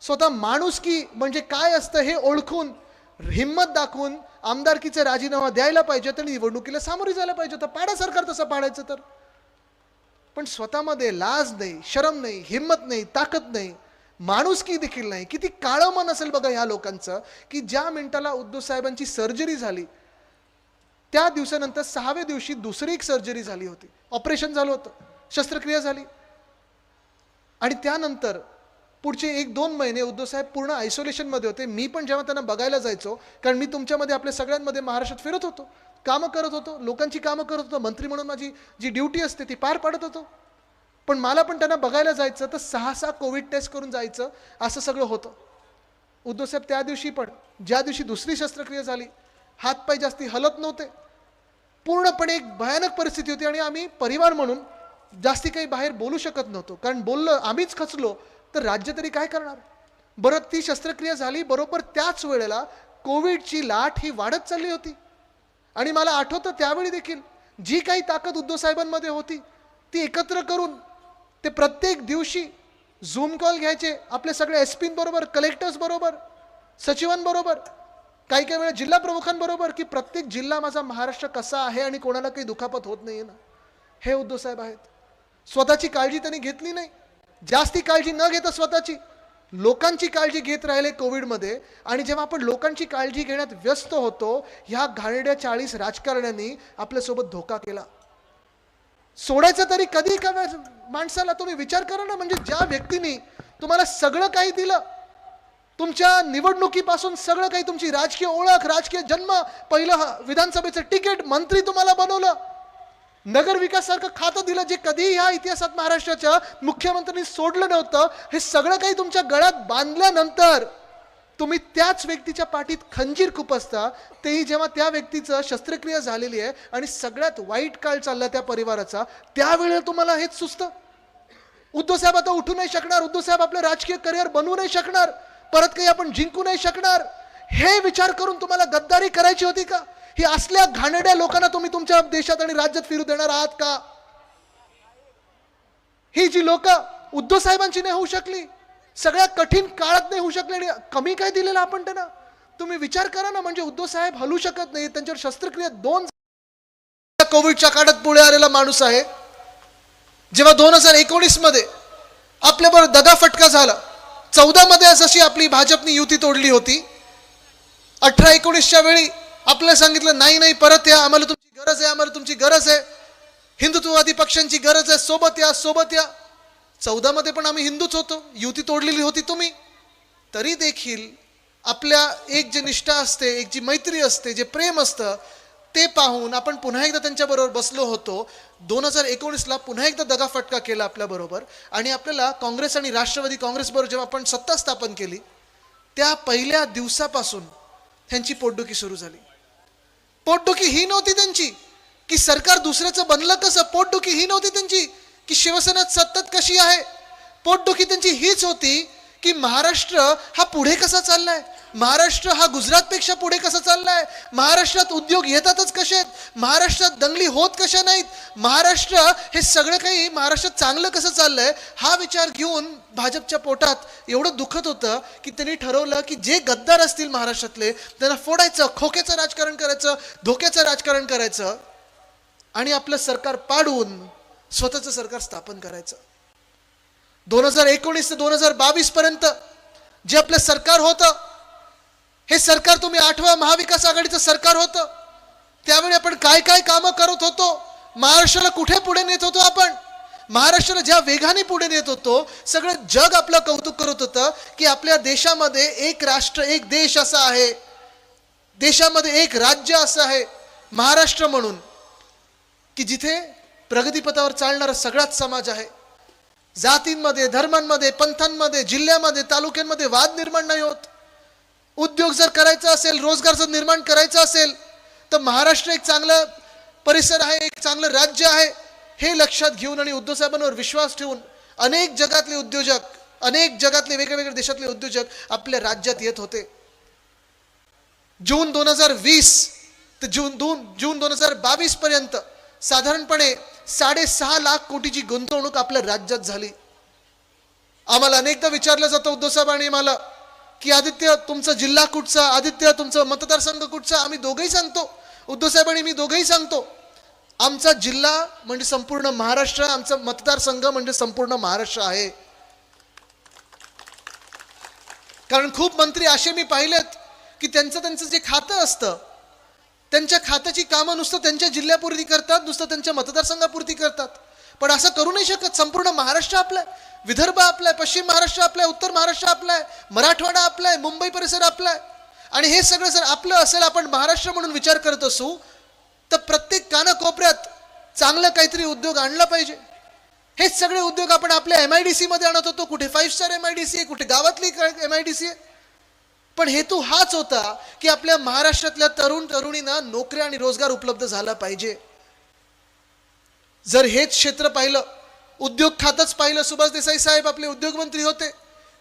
A: स्वतः माणुसकी म्हणजे काय असतं हे ओळखून, हिम्मत दाखवून आमदारकीचा राजीनामा द्यायला पाहिजे होता आणि निवडणुकीला सामोरी जायला पाहिजे होतं. पाडा सरकार तसं पाडायचं तर. पण स्वतःमध्ये लाज नाही, शरम नाही, हिम्मत नाही, ताकद नाही, माणुसकी देखील नाही. किती काळं मन असेल बघा ह्या लोकांचं की ज्या मिनिटाला उद्धव साहेबांची सर्जरी झाली त्या दिवसानंतर 6व्या दिवशी दुसरी एक सर्जरी झाली होती, ऑपरेशन झालं होतं, शस्त्रक्रिया झाली. आणि त्यानंतर पुढचे 1-2 महिने उद्धव साहेब पूर्ण आयसोलेशनमध्ये होते. मी पण जेव्हा त्यांना बघायला जायचो, कारण मी तुमच्यामध्ये आपल्या सगळ्यांमध्ये महाराष्ट्रात फिरत होतो, कामं करत होतो, लोकांची कामं करत होतो, मंत्री म्हणून माझी जी ड्युटी असते ती पार पाडत होतो. पण मला पण त्यांना बघायला जायचं तर 6 कोविड टेस्ट करून जायचं, असं सगळं होतं. उद्धव साहेब त्या दिवशी पण, ज्या दिवशी दुसरी शस्त्रक्रिया झाली, हातपाय जास्ती हलत नव्हते. पूर्णपणे एक भयानक परिस्थिती होती. आणि आम्ही परिवार म्हणून जास्ती काही बाहेर बोलू शकत नव्हतो, कारण बोललं आम्हीच खचलो तर राज्य तरी काय करणार. बरं, ती शस्त्रक्रिया झाली, बरोबर त्याच वेळेला कोविडची लाट ही वाढत चालली होती. आणि मला आठवतं त्यावेळी देखील जी काही ताकद उद्धव साहेबांमध्ये होती ती एकत्र करून ते प्रत्येक दिवशी झूम कॉल घ्यायचे आपल्या सगळ्या एसपी बरोबर, कलेक्टर्स बरोबर, सचिवांबरोबर, काही काही वेळा जिल्हा प्रमुखांबरोबर, की प्रत्येक जिल्हा माझा महाराष्ट्र कसा आहे आणि कोणाला काही दुखापत होत नाहीये ना. हे उद्धव साहेब आहेत. स्वतःची काळजी त्यांनी घेतली नाही. जास्ती काळजी न घेता स्वतःची, लोकांची काळजी घेत राहिले कोविडमध्ये. आणि जेव्हा आपण लोकांची काळजी घेण्यात व्यस्त होतो, ह्या घाणेरड्या 40 राजकारण्यांनी आपल्यासोबत धोका केला. सोडायचं तरी कधी का माणसाला? तुम्ही विचार करा ना. म्हणजे ज्या व्यक्तीने तुम्हाला सगळं काही दिलं, तुमच्या निवडणुकीपासून सगळं काही, तुमची राजकीय ओळख, राजकीय जन्म, पहिलं विधानसभेचं तिकीट, मंत्री तुम्हाला बनवलं, नगर विकासासारखं खातं दिलं जे कधी ह्या इतिहासात महाराष्ट्राच्या मुख्यमंत्र्यांनी सोडलं नव्हतं. हे सगळं काही तुमच्या गळ्यात बांधल्यानंतर तुम्ही त्याच व्यक्तीच्या पाठीत खंजीर खुपसता, तेही जेव्हा त्या व्यक्तीचं शस्त्रक्रिया झालेली आहे आणि सगळ्यात वाईट काळ चालला त्या परिवाराचा, त्यावेळेला तुम्हाला हेच सुचतं. उद्धव साहेब आता उठू नाही शकणार, उद्धव साहेब आपलं राजकीय करिअर बनवू नाही शकणार, परत काही आपण जिंकू नाही शकणार, हे विचार करून तुम्हाला गद्दारी करायची होती का? ही असल्या घाणेरड्या लोकांना तुम्ही तुमच्या देशात आणि राज्यात फिरू देणार आहात का? ही जी लोक उद्धव साहेबांची नाही होऊ शकली, सगळ्या कठीण काळात नाही होऊ शकले, आणि कमी काय दिलेलं आपण त्यांना? तुम्ही विचार करा ना. म्हणजे उद्धव साहेब हलू शकत नाही, त्यांच्यावर शस्त्रक्रिया 2 कोविडच्या काळात पुढे आलेला माणूस आहे. जेव्हा 2019 मध्ये आपल्याबरोबर दगाफटका झाला, 14 मध्ये जशी आपली भाजपनी युती तोडली होती, 18-19च्या वेळी आपल्याला सांगितलं नाही नाही परत या, आम्हाला तुमची गरज आहे, आम्हाला तुमची गरज आहे, हिंदुत्ववादी पक्षांची गरज आहे, सोबत या, सोबत या. 14 मध्ये पण आम्ही हिंदूच होतो, युती तोडलेली होती तुम्ही, तरी देखील आपल्या एक जी निष्ठा असते, एक जी मैत्री असते, जे प्रेम असतं, ते पाहून आपण पुन्हा एकदा त्यांच्याबरोबर बसलो होतो. 2019ला पुन्हा एकदा दगाफटका केला आपल्याबरोबर आणि आपल्याला काँग्रेस आणि राष्ट्रवादी काँग्रेसबरोबर जेव्हा आपण सत्ता स्थापन केली, त्या पहिल्या दिवसापासून त्यांची पोटदुखी सुरू झाली. पोटदुखी ही नव्हती त्यांची की सरकार दुसऱ्याचं बनलं कसं, पोटदुखी ही नव्हती त्यांची की शिवसेना सतत कशी आहे, पोटदुखी त्यांची हीच होती की महाराष्ट्र हा पुढे कसा चाललाय, महाराष्ट्र हा गुजरातपेक्षा पुढे कसा चाललाय, महाराष्ट्रात उद्योग येतातच कसे आहेत, महाराष्ट्रात दंगली होत कशा नाहीत, महाराष्ट्र हे सगळं काही महाराष्ट्रात चांगलं कसं चाललंय, हा विचार घेऊन भाजपच्या पोटात एवढं दुखत होतं की त्यांनी ठरवलं की जे गद्दार असतील महाराष्ट्रातले त्यांना फोडायचं, खोक्याचं राजकारण करायचं, धोक्याचं राजकारण करायचं आणि आपलं सरकार पाडून स्वतःचं सरकार स्थापन करायचं. 2019 ते 2022 पर्यंत जे आपलं सरकार होतं, हे सरकार तुम्ही 8व्या महाविकास आघाडीचं सरकार होतं. त्यावेळी आपण काय काय कामं करत होतो, महाराष्ट्राला कुठे पुढे नेत होतो आपण, महाराष्ट्राला ज्या वेगाने पुढे नेत होतो, सगळं जग आपलं कौतुक करत होतं की आपल्या देशामध्ये एक राष्ट्र एक देश असा आहे, देशामध्ये एक राज्य असं आहे महाराष्ट्र म्हणून, की जिथे प्रगतीपथावर चालणारा सगळाच समाज आहे. जातींमध्ये, धर्मांमध्ये, पंथांमध्ये, जिल्ह्यामध्ये, तालुक्यांमध्ये वाद निर्माण नाही होत. उद्योग जर करायचा असेल, रोजगार जर निर्माण करायचा असेल, तर महाराष्ट्र एक चांगलं परिसर आहे, एक चांगलं राज्य आहे, हे लक्षात घेऊन आणि उद्धव साहेबांवर विश्वास ठेवून अनेक जगातले उद्योजक, अनेक जगातले वेगवेगळ्या देशातले उद्योजक आपल्या राज्यात येत होते. जून 2020 ते जून 2022 पर्यंत साधारणपणे 6.5 लाख कोटीची गुंतवणूक आपल्या राज्यात झाली. आम्हाला अनेकदा विचारलं जातं उद्धव साहेबांनी मला की आदित्य तुमचा जिल्हा कुठचा, आदित्य तुमचा मतदारसंघ कुठचा, आम्ही दोघंही सांगतो, उद्धव साहेबांनी मी दोघंही सांगतो, आमचा जिल्हा म्हणजे संपूर्ण महाराष्ट्र, आमचा मतदारसंघ म्हणजे संपूर्ण महाराष्ट्र आहे. कारण खूप मंत्री असे मी पाहिलेत की त्यांचं जे खातं असतं, त्यांच्या खात्याची कामं नुसतं त्यांच्या जिल्ह्यापुरती करतात, नुसतं त्यांच्या मतदारसंघापुरती करतात. पण असं करू नाही शकत. संपूर्ण महाराष्ट्र आपलाय, विदर्भ आपलाय, पश्चिम महाराष्ट्र आपलाय, उत्तर महाराष्ट्र आपलाय, मराठवाडा आपलाय, मुंबई परिसर आपलाय. आणि हे सगळं जर आपलं असेल, आपण महाराष्ट्र म्हणून विचार करत असू, तर प्रत्येक कानाकोपऱ्यात चांगलं काहीतरी उद्योग आणला पाहिजे. हेच सगळे उद्योग आपण आपल्या MIDC मध्ये आणत होतो. कुठे 5 स्टार MIDC आहे, कुठे गावातली MIDC आहे. पण हेतू हाच होता की आपल्या महाराष्ट्रातल्या तरुण तरुणींना नोकऱ्या आणि रोजगार उपलब्ध झाला पाहिजे. जर हेच क्षेत्र पाहिलं, उद्योग खातच पाहिलं, सुभाष देसाई साहेब आपले उद्योग मंत्री होते,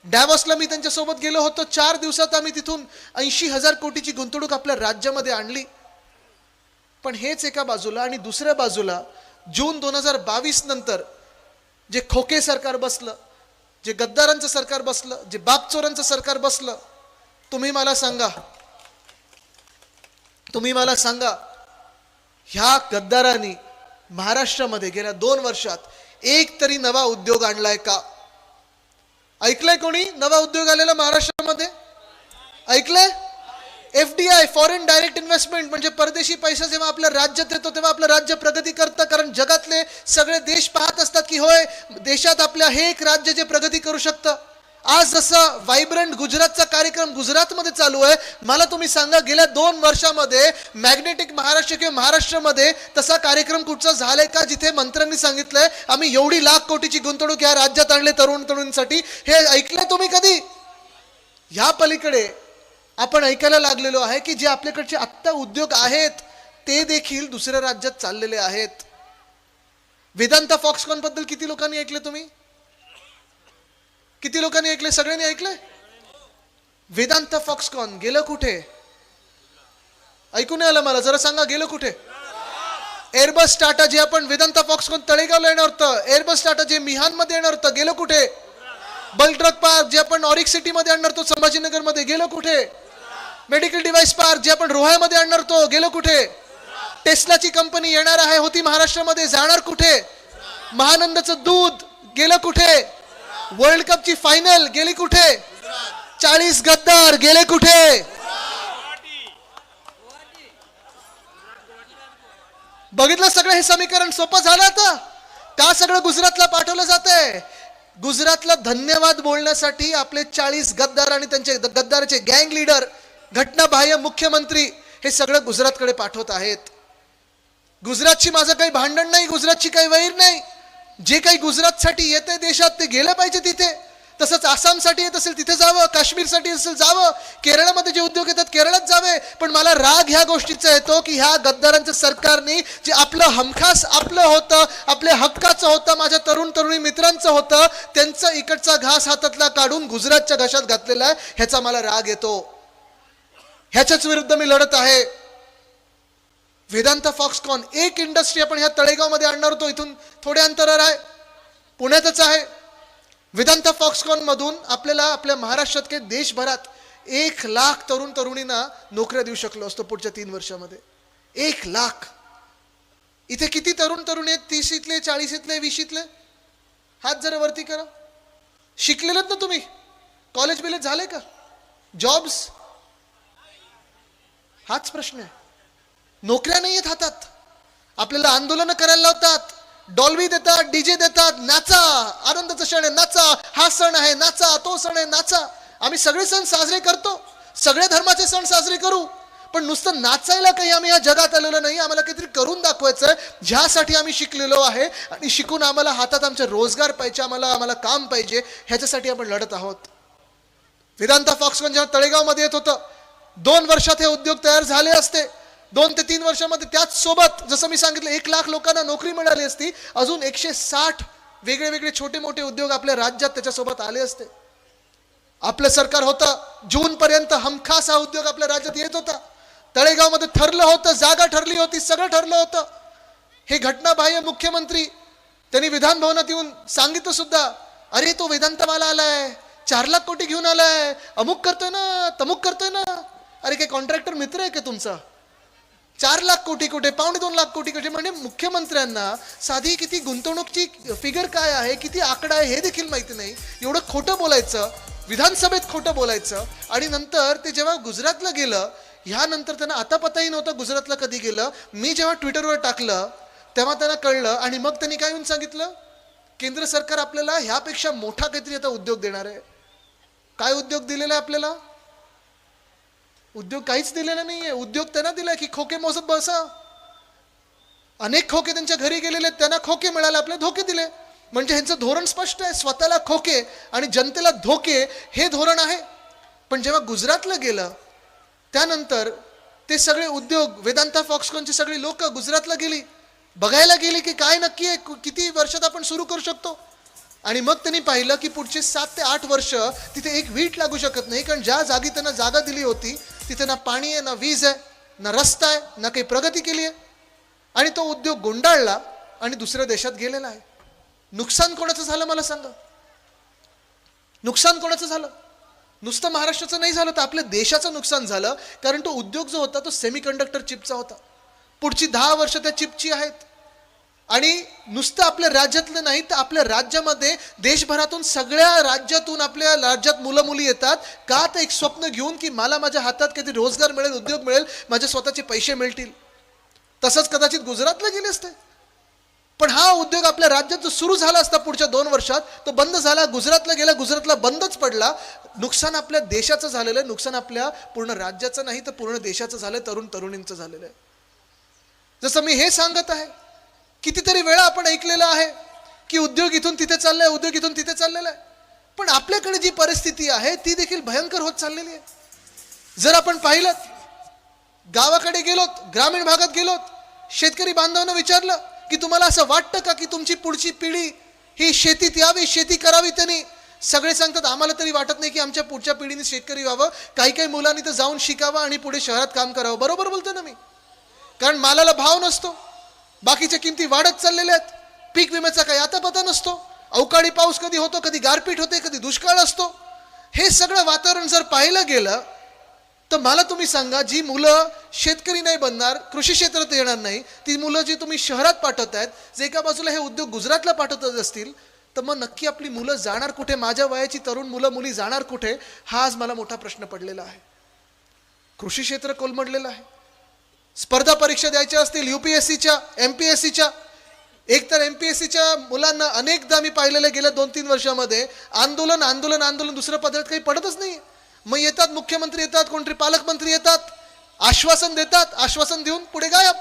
A: डॅवॉसला मी त्यांच्यासोबत गेलो होतो. 4 दिवसात आम्ही तिथून 80,000 कोटीची गुंतवणूक आपल्या राज्यामध्ये आणली. पण हेच एका बाजूला, आणि दुसऱ्या बाजूला जून 2022 नंतर जे खोके सरकार बसलं, जे गद्दारांचं सरकार बसलं, जे बापचोरांचं सरकार बसलं, तुम्ही मला सांगा ह्या गद्दारांनी महाराष्ट्रामध्ये गेल्या 2 वर्षात एक तरी नवा उद्योग आणलाय का? ऐकलंय कोणी नवा उद्योग आलेला महाराष्ट्रामध्ये? ऐकलंय? FDI, फॉरेन डायरेक्ट इन्व्हेस्टमेंट, म्हणजे परदेशी पैसा जेव्हा आपल्या राज्यात येतो तेव्हा आपलं राज्य प्रगती करतं. कारण जगातले सगळे देश पाहत असतात की होय, देशात आपल्या हे एक राज्य जे प्रगती करू शकतं. आज जसं व्हायब्रंट गुजरातचा कार्यक्रम गुजरातमध्ये चालू आहे, मला तुम्ही सांगा गेल्या 2 वर्षामध्ये मॅग्नेटिक महाराष्ट्र किंवा महाराष्ट्रामध्ये तसा कार्यक्रम कुठचा झालाय का जिथे मंत्र्यांनी सांगितलंय आम्ही एवढी लाख कोटीची गुंतवणूक या राज्यात आणले तरुणींसाठी? हे ऐकलंय तुम्ही कधी? ह्या पलीकडे आपण ऐकायला लागलेलो आहे की जे आपल्याकडचे आत्ता उद्योग आहेत ते देखील दुसऱ्या राज्यात चाललेले आहेत. वेदांता फॉक्सकॉन बद्दल किती लोकांनी ऐकले? तुम्ही किती लोकांनी ऐकले? सगळ्यांनी ऐकले? वेदांता फॉक्सकॉन गेलं कुठे? ऐकून आलं मला? जरा सांगा गेलं कुठे? एअरबस टाटा जे आपण वेदांता फॉक्सकॉन तळेगावला येणार होतं, एअरबस टाटा जे मिहानमध्ये येणार होतं, गेलं कुठे? बल्ट्रक पार्क जे आपण ऑरिक सिटी मध्ये आणणार होतो संभाजीनगर मध्ये, गेलं कुठे? मेडिकल डिव्हाइस पार्क जे आपण रोह्यामध्ये आणणार होतो, गेलं कुठे? टेस्लाची कंपनी येणार आहे होती महाराष्ट्रामध्ये, जाणार कुठे? महानंदाचं दूध गेलं कुठे? वर्ल्ड कपची फायनल गेली कुठे? 40 गद्दार गेले कुठे? बघितलं सगळं हे समीकरण सोपं झालं आता का? सगळं गुजरातला पाठवलं जातंय. गुजरातला धन्यवाद बोलण्यासाठी आपले 40 गद्दार आणि त्यांचे गद्दाराचे गँग लीडर, घटनाबाह्य मुख्यमंत्री हे सगळं गुजरातकडे पाठवत आहेत. गुजरातची माझं काही भांडण नाही, गुजरातची काही वैर नाही. जे काही गुजरातसाठी येते देशात ते गेलं पाहिजे तिथे. तसंच आसामसाठी येत असेल तिथे जावं, काश्मीरसाठी असेल जावं, केरळमध्ये जे उद्योग येतात केरळात जावे. पण मला राग ह्या गोष्टीचा येतो की ह्या गद्दारांच्या सरकारने जे आपलं हमखास आपलं होतं, आपल्या हक्काचं होतं, माझ्या तरुण तरुणी मित्रांचं होतं, त्यांचा इकडचा घास हातातला काढून गुजरातच्या घशात घातलेला आहे. ह्याचा मला राग येतो. ह्याच्याच विरुद्ध मी लढत आहे. वेदांता फॉक्सकॉन एक इंडस्ट्री आपण ह्या तळेगावमध्ये आणणार होतो, इथून थोड्या अंतरावर आहे, पुण्यातच आहे. वेदांता फॉक्सकॉन मधून आपल्याला आपल्या महाराष्ट्रात काही देशभरात 1 लाख तरुण तरुणींना नोकऱ्या देऊ शकलो असतो पुढच्या 3 वर्षामध्ये. 1 लाख. इथे किती तरुण तरुणी आहेत? 30तले, 40तले, 20तले? हात जरा वरती करा. शिकलेलेत ना तुम्ही? कॉलेज बिलेज झाले का? जॉब्स? हाच प्रश्न आहे. नोकऱ्या नाही आहेत हातात. आपल्याला आंदोलन करायला लावतात, डॉल्बी देतात, डीजे देतात, नाचा, आनंदाचा क्षण आहे नाचा, हा सण आहे नाचा, तो सण आहे नाचा. आम्ही सगळे सण साजरे करतो, सगळ्या धर्माचे सण साजरे करू, पण नुसतं नाचायला काही आम्ही या जगात आलेलो नाही. आम्हाला काहीतरी करून दाखवायचं, ज्यासाठी आम्ही शिकलेलो आहे आणि शिकून आम्हाला हातात आमचे रोजगार पाहिजे, आम्हाला काम पाहिजे, ह्याच्यासाठी आपण लढत आहोत. वेदांता फॉक्सकॉन जेव्हा तळेगावमध्ये येत होतं, 2 वर्षात हे उद्योग तयार झाले असते. 2 ते 3 वर्षामध्ये त्याच सोबत जसं मी सांगितलं 1 लाख लोकांना नोकरी मिळाली असती. अजून 160 वेगळे वेगळे छोटे मोठे उद्योग आपल्या राज्यात त्याच्यासोबत आले असते. आपलं सरकार होतं, जून पर्यंत हमखास हा उद्योग आपल्या राज्यात येत होता. तळेगावमध्ये ठरलं होतं, जागा ठरली होती, सगळं ठरलं होतं. हे घटनाबाह्य मुख्यमंत्री त्यांनी विधान भवनात येऊन सांगितलं सुद्धा, अरे तो वेदांतवाला आलाय, 4 लाख कोटी घेऊन आलाय, अमुक करतोय ना, तमुक करतोय ना. अरे काही कॉन्ट्रॅक्टर मित्र आहे का तुमचा? 4 लाख कोटी कुठे, 2.25 लाख कोटी कुठे? म्हणजे मुख्यमंत्र्यांना साधी किती गुंतवणूकची फिगर काय आहे, किती आकडा आहे हे देखील माहिती नाही. एवढं खोटं बोलायचं, विधानसभेत खोटं बोलायचं. आणि नंतर ते जेव्हा गुजरातला गेलं, ह्यानंतर त्यांना आता पताही नव्हता गुजरातला कधी गेलं. मी जेव्हा ट्विटरवर टाकलं तेव्हा त्यांना कळलं आणि मग त्यांनी काय येऊन सांगितलं, केंद्र सरकार आपल्याला ह्यापेक्षा मोठा काहीतरी आता उद्योग देणार आहे. काय उद्योग दिलेला आहे आपल्याला? उद्योग काहीच दिलेला नाहीये. उद्योग त्यांना दिलाय की खोके मोजत बसा. अनेक खोके त्यांच्या घरी गेलेले, त्यांना खोके मिळाले, आपले धोके दिले. म्हणजे ह्यांचं धोरण स्पष्ट आहे, स्वतःला खोके आणि जनतेला धोके, हे धोरण आहे. पण जेव्हा गुजरातला गेलं त्यानंतर ते सगळे उद्योग, वेदांता फॉक्सकॉनची सगळी लोक गुजरातला गेली, बघायला गेली की काय नक्की आहे, किती वर्षात आपण सुरू करू शकतो. आणि मग त्यांनी पाहिलं की पुढचे 7 ते 8 वर्ष तिथे एक वीट लागू शकत नाही. कारण ज्या जागी त्यांना जागा दिली होती तिथे ना पाणी आहे, ना वीज आहे, ना रस्ता आहे, ना काही प्रगती केली आहे. आणि तो उद्योग गोंडाळला आणि दुसऱ्या देशात गेलेला आहे. नुकसान कोणाचं झालं मला सांगा? नुकसान कोणाचं झालं? नुसतं महाराष्ट्राचं नाही झालं, तर आपल्या देशाचं नुकसान झालं. कारण तो उद्योग जो होता तो सेमीकंडक्टर चिपचा होता. पुढची 10 वर्ष त्या चिपची आहेत. आणि नुसतं आपल्या राज्यातलं नाही, तर आपल्या राज्यामध्ये देशभरातून सगळ्या राज्यातून आपल्या राज्यात मुलं मुली येतात. का? तर एक स्वप्न घेऊन की मला माझ्या हातात काहीतरी रोजगार मिळेल, उद्योग मिळेल, माझे स्वतःचे पैसे मिळतील. तसंच कदाचित गुजरातला गेले असते. पण हा उद्योग आपल्या राज्यात जो सुरू झाला असता पुढच्या 2 वर्षात, तो बंद झाला. गुजरातला गेला, गुजरातला बंदच पडला. नुकसान आपल्या देशाचं झालेलं आहे. नुकसान आपल्या पूर्ण राज्याचं नाही, तर पूर्ण देशाचं झालंय, तरुण तरुणींचं झालेलं आहे. जसं मी हे सांगत आहे, कितीतरी वेळा आपण ऐकलेलं आहे की उद्योग इथून तिथे चाललाय, उद्योग इथून तिथे चाललेला आहे. पण आपल्याकडे जी परिस्थिती आहे ती देखील भयंकर होत चाललेली आहे. जर आपण पाहिलं, गावाकडे गेलोत, ग्रामीण भागात गेलोत, शेतकरी बांधवांना विचारलं की तुम्हाला असं वाटतं का की तुमची पुढची पिढी ही शेतीत यावी, शेती करावी? त्यांनी सगळे सांगतात आम्हाला तरी वाटत नाही की आमच्या पुढच्या पिढीने शेतकरी व्हावं. काही काही मुलांनी तर जाऊन शिकावं आणि पुढे शहरात काम करावं. बरोबर बोलतो ना मी? कारण मालाला भाव नसतो, बाकीच्या किमती वाढत चाललेल्या आहेत, पीक विम्याचा काही आता पता नसतो, अवकाळी पाऊस कधी होतो, कधी गारपीट होते, कधी दुष्काळ असतो. हे सगळं वातावरण जर पाहिलं गेलं तर मला तुम्ही सांगा, जी मुलं शेतकरी नाही बनणार, कृषी क्षेत्रात येणार नाही, ती मुलं जी तुम्ही शहरात पाठवतायत, जे एका बाजूला हे उद्योग गुजरातला पाठवत असतील, तर मग नक्की आपली मुलं जाणार कुठे? माझ्या वयाची तरुण मुलं मुली जाणार कुठे? हा आज मला मोठा प्रश्न पडलेला आहे. कृषी क्षेत्र कोलमडलेलं आहे. स्पर्धा परीक्षा द्यायच्या असतील, UPSCच्या, MPSCच्या, एक तर MPSCच्या मुलांना अनेकदा मी पाहिलेलं गेल्या 2-3 वर्षामध्ये आंदोलन आंदोलन आंदोलन, दुसऱ्या पदरात काही पडतच नाही. मग येतात मुख्यमंत्री, येतात कोणतरी पालकमंत्री, येतात आश्वासन देतात, आश्वासन देऊन पुढे गायब.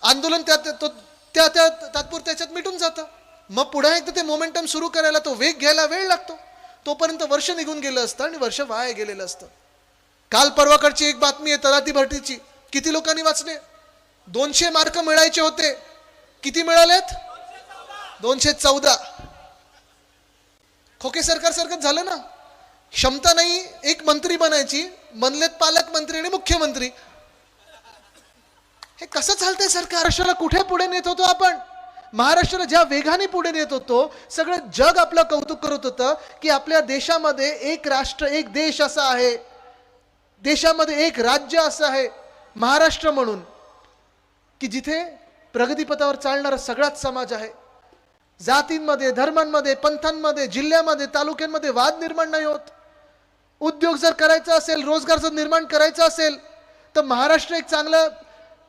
A: आंदोलन त्या तात्पुरत्या त्याच्यात मिटून जातं. मग पुन्हा एकदा ते मोमेंटम सुरू करायला, तो वेग घ्यायला वेळ लागतो. तोपर्यंत वर्ष निघून गेलं असतं आणि वर्ष वाया गेलेलं असतं. काल परवाकडची एक बातमी आहे तलाठी भरतीची. किती लोकांनी वाचले? 200 मार्क मिळायचे होते, किती मिळालेत? 214. खोके सरकार सारखंच झालं ना. क्षमता नाही एक मंत्री बनायची, बनलेत पालकमंत्री आणि मुख्यमंत्री. हे कसं चालतंय सरकार? महाराष्ट्राला कुठे पुढे नेत होतो आपण? महाराष्ट्राला ज्या वेगाने पुढे नेत होतो, सगळं जग आपलं कौतुक करत होतं की आपल्या देशामध्ये एक राष्ट्र एक देश असा आहे, देशामध्ये एक राज्य असं आहे महाराष्ट्र म्हणून, की जिथे प्रगतीपथावर चालणारा सगळाच समाज आहे. जातींमध्ये, धर्मांमध्ये, पंथांमध्ये, जिल्ह्यामध्ये, तालुक्यांमध्ये वाद निर्माण नाही होत. उद्योग जर करायचा असेल, रोजगार जर निर्माण करायचा असेल, तर महाराष्ट्र एक चांगलं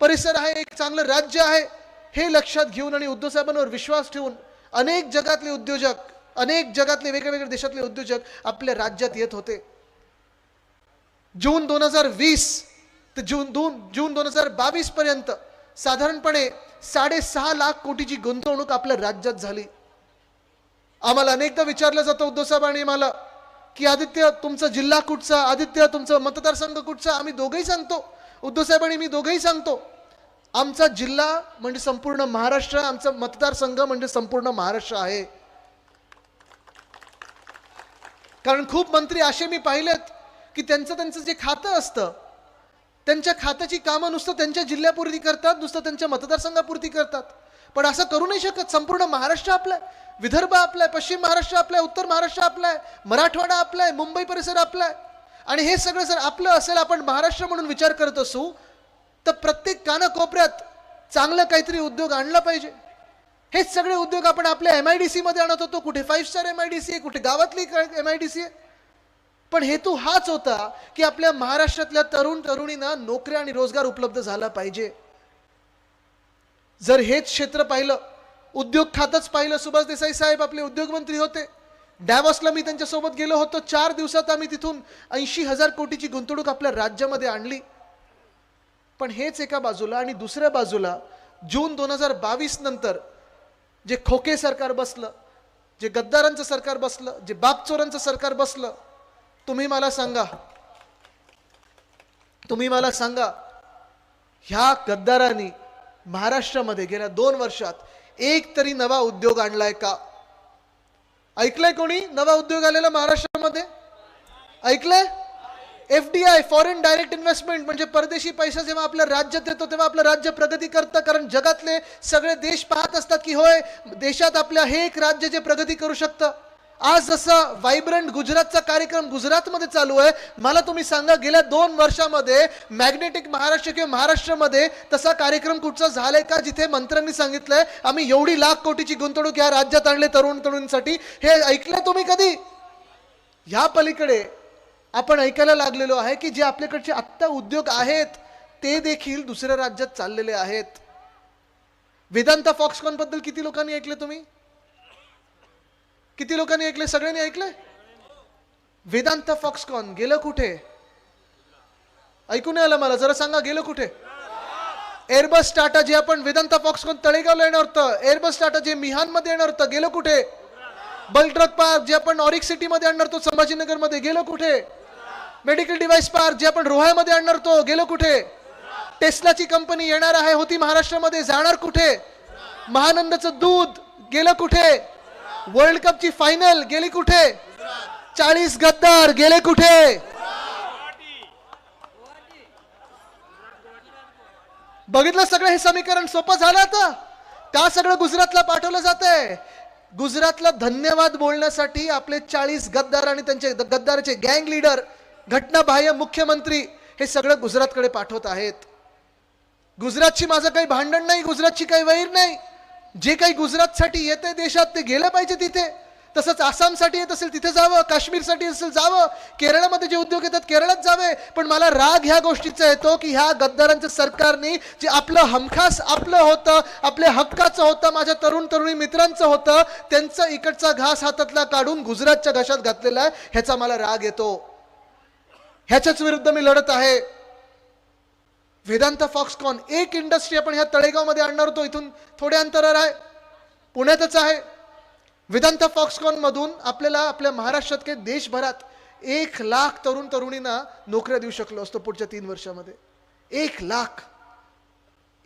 A: परिसर आहे, एक चांगलं राज्य आहे, हे लक्षात घेऊन आणि उद्धव साहेबांवर विश्वास ठेवून अनेक जगातले उद्योजक, अनेक जगातले वेगवेगळ्या देशातले उद्योजक आपल्या राज्यात येत होते. जून 2020 ते जून 2022 पर्यंत साधारणपणे 6.5 लाख कोटीची गुंतवणूक आपल्या राज्यात झाली. आम्हाला अनेकदा विचारलं जातं उद्धव साहेबांनी मला की आदित्य तुमचा जिल्हा कुठचा, आदित्य तुमचा मतदारसंघ कुठचा? आम्ही दोघंही सांगतो, उद्धव साहेबांनी मी दोघंही सांगतो, आमचा जिल्हा म्हणजे संपूर्ण महाराष्ट्र, आमचा मतदारसंघ म्हणजे संपूर्ण महाराष्ट्र आहे. कारण खूप मंत्री असे मी पाहिलेत की त्यांचं जे खातं असतं, त्यांच्या खात्याची कामं नुसतं त्यांच्या जिल्ह्यापुरती करतात, नुसतं त्यांच्या मतदारसंघापुरती करतात. पण असं करू नाही शकत. संपूर्ण महाराष्ट्र आपला आहे, विदर्भ आपला आहे, पश्चिम महाराष्ट्र आपला आहे, उत्तर महाराष्ट्र आपला आहे, मराठवाडा आपला आहे, मुंबई परिसर आपला आहे. आणि हे सगळं जर आपलं असेल, आपण महाराष्ट्र म्हणून विचार करत असू, तर प्रत्येक कानाकोपऱ्यात चांगलं काहीतरी उद्योग आणला पाहिजे. हेच सगळे उद्योग आपण आपल्या MIDC मध्ये आणत होतो. कुठे 5 स्टार MIDC आहे, कुठे गावातली MIDC आहे. पण हेतू हाच होता की आपल्या महाराष्ट्रातल्या तरुण तरुणींना नोकऱ्या आणि रोजगार उपलब्ध झाला पाहिजे. जर हेच क्षेत्र पाहिलं, उद्योग खातच पाहिलं, सुभाष देसाई साहेब आपले उद्योग मंत्री होते. डॅव्हॉसला मी त्यांच्यासोबत गेलो होतो. 4 दिवसात आम्ही तिथून 80,000 कोटीची गुंतवणूक आपल्या राज्यामध्ये आणली. पण हेच एका बाजूला, आणि दुसऱ्या बाजूला जून 2022 नंतर जे खोके सरकार बसलं, जे गद्दारांचं सरकार बसलं, जे बापचोरांचं सरकार बसलं, तुम्ही मला सांगा ह्या गद्दारांनी महाराष्ट्रामध्ये गेल्या 2 वर्षात एक तरी नवा उद्योग आणलाय का? ऐकलंय कोणी नवा उद्योग आलेला महाराष्ट्रामध्ये? ऐकलंय? FDI, फॉरेन डायरेक्ट इन्व्हेस्टमेंट, म्हणजे परदेशी पैसा जेव्हा आपल्या राज्यात येतो तेव्हा आपलं राज्य प्रगती करतं. कारण जगातले सगळे देश पाहत असतात की होय, देशात आपल्या हे एक राज्य जे प्रगती करू शकतं. आज जसं वायब्रंट गुजरातचा कार्यक्रम गुजरातमध्ये चालू आहे, मला तुम्ही सांगा गेल्या 2 वर्षामध्ये मॅग्नेटिक महाराष्ट्र किंवा महाराष्ट्रामध्ये तसा कार्यक्रम कुठचा झालाय का जिथे मंत्र्यांनी सांगितलंय आम्ही एवढी लाख कोटीची गुंतवणूक या राज्यात आणले तरुणींसाठी? हे ऐकलंय तुम्ही कधी? ह्या पलीकडे आपण ऐकायला लागलेलो आहे की जे आपल्याकडचे आत्ता उद्योग आहेत ते देखील दुसऱ्या राज्यात चाललेले आहेत. वेदांता फॉक्सकॉन बद्दल किती लोकांनी ऐकले? तुम्ही किती लोकांनी ऐकले? सगळ्यांनी ऐकले? वेदांता फॉक्सकॉन गेलं कुठे? ऐकून आलं मला? जरा सांगा गेलं कुठे? एअरबस टाटा जे आपण वेदांता फॉक्सकॉन तळेगावला येणार होतं, एअरबस टाटा जे मिहानमध्ये येणार होतं, गेलं कुठे? बल्ट्रक पार्क जे आपण ऑरिक सिटी मध्ये आणणार होतो संभाजीनगर मध्ये, गेलं कुठे? मेडिकल डिव्हाइस पार्क जे आपण रोहामध्ये आणणार होतो, गेलं कुठे? टेस्लाची कंपनी येणार आहे होती महाराष्ट्रामध्ये, जाणार कुठे? महानंदाचं दूध गेलं कुठे? वर्ल्ड कपची फायनल गेली कुठे? 40 गद्दार गेले कुठे? बघितलं सगळं हे समीकरण सोपं झालं आता का? सगळं गुजरातला पाठवलं जातंय. गुजरातला धन्यवाद बोलण्यासाठी आपले 40 गद्दार आणि त्यांचे गद्दाराचे गँग लीडर, घटनाबाह्य मुख्यमंत्री हे सगळं गुजरातकडे पाठवत आहेत. गुजरातची माझं काही भांडण नाही, गुजरातची काही वैर नाही. जे काही गुजरातसाठी येते देशात ते गेलं पाहिजे तिथे. तसंच आसामसाठी येत असेल तिथे जावं, काश्मीरसाठी असेल जावं, केरळमध्ये जे उद्योग येतात केरळात जावे. पण मला राग ह्या गोष्टीचा येतो की ह्या गद्दारांच्या सरकारने जे आपलं हमखास आपलं होतं, आपल्या हक्काचं होतं, माझ्या तरुण तरुणी मित्रांचं होतं, त्यांचा इकडचा घास हातातला काढून गुजरातच्या घशात घातलेला आहे. ह्याचा मला राग येतो. ह्याच्याच विरुद्ध मी लढत आहे. वेदांता फॉक्सकॉन एक इंडस्ट्री आपण ह्या तळेगावमध्ये आणणार होतो, इथून थोड्या अंतरावर आहे, पुण्यातच आहे. वेदांता फॉक्सकॉन मधून आपल्याला आपल्या महाराष्ट्रात काही देशभरात 1,00,000 तरुण तरुणींना नोकऱ्या देऊ शकलो असतो पुढच्या 3 वर्षामध्ये. 1,00,000.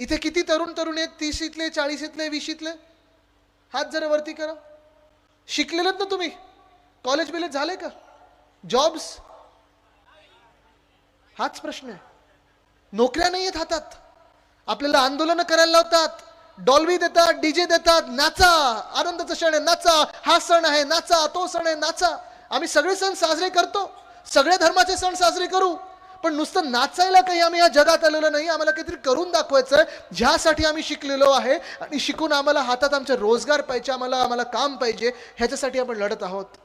A: इथे किती तरुण तरुणी आहेत? 30तले, 40तले, 20तले? हात जरा वरती करा. शिकलेलेत ना तुम्ही? कॉलेज बिलेज झाले का? जॉब्स? हाच प्रश्न आहे. नोकऱ्या नाही आहेत हातात. आपल्याला आंदोलन करायला लावतात, डॉल्बी देतात, डीजे देतात, नाचा, आनंदाचा क्षण आहे नाचा, हा सण आहे नाचा, तो सण आहे नाचा. आम्ही सगळे सण साजरे करतो, सगळ्या धर्माचे सण साजरे करू, पण नुसतं नाचायला काही आम्ही या जगात आलेलो नाही. आम्हाला काहीतरी करून दाखवायचं आहे, ज्यासाठी आम्ही शिकलेलो आहे. आणि शिकून आम्हाला हातात आमचे रोजगार पाहिजे, आम्हाला काम पाहिजे, ह्याच्यासाठी आपण लढत आहोत.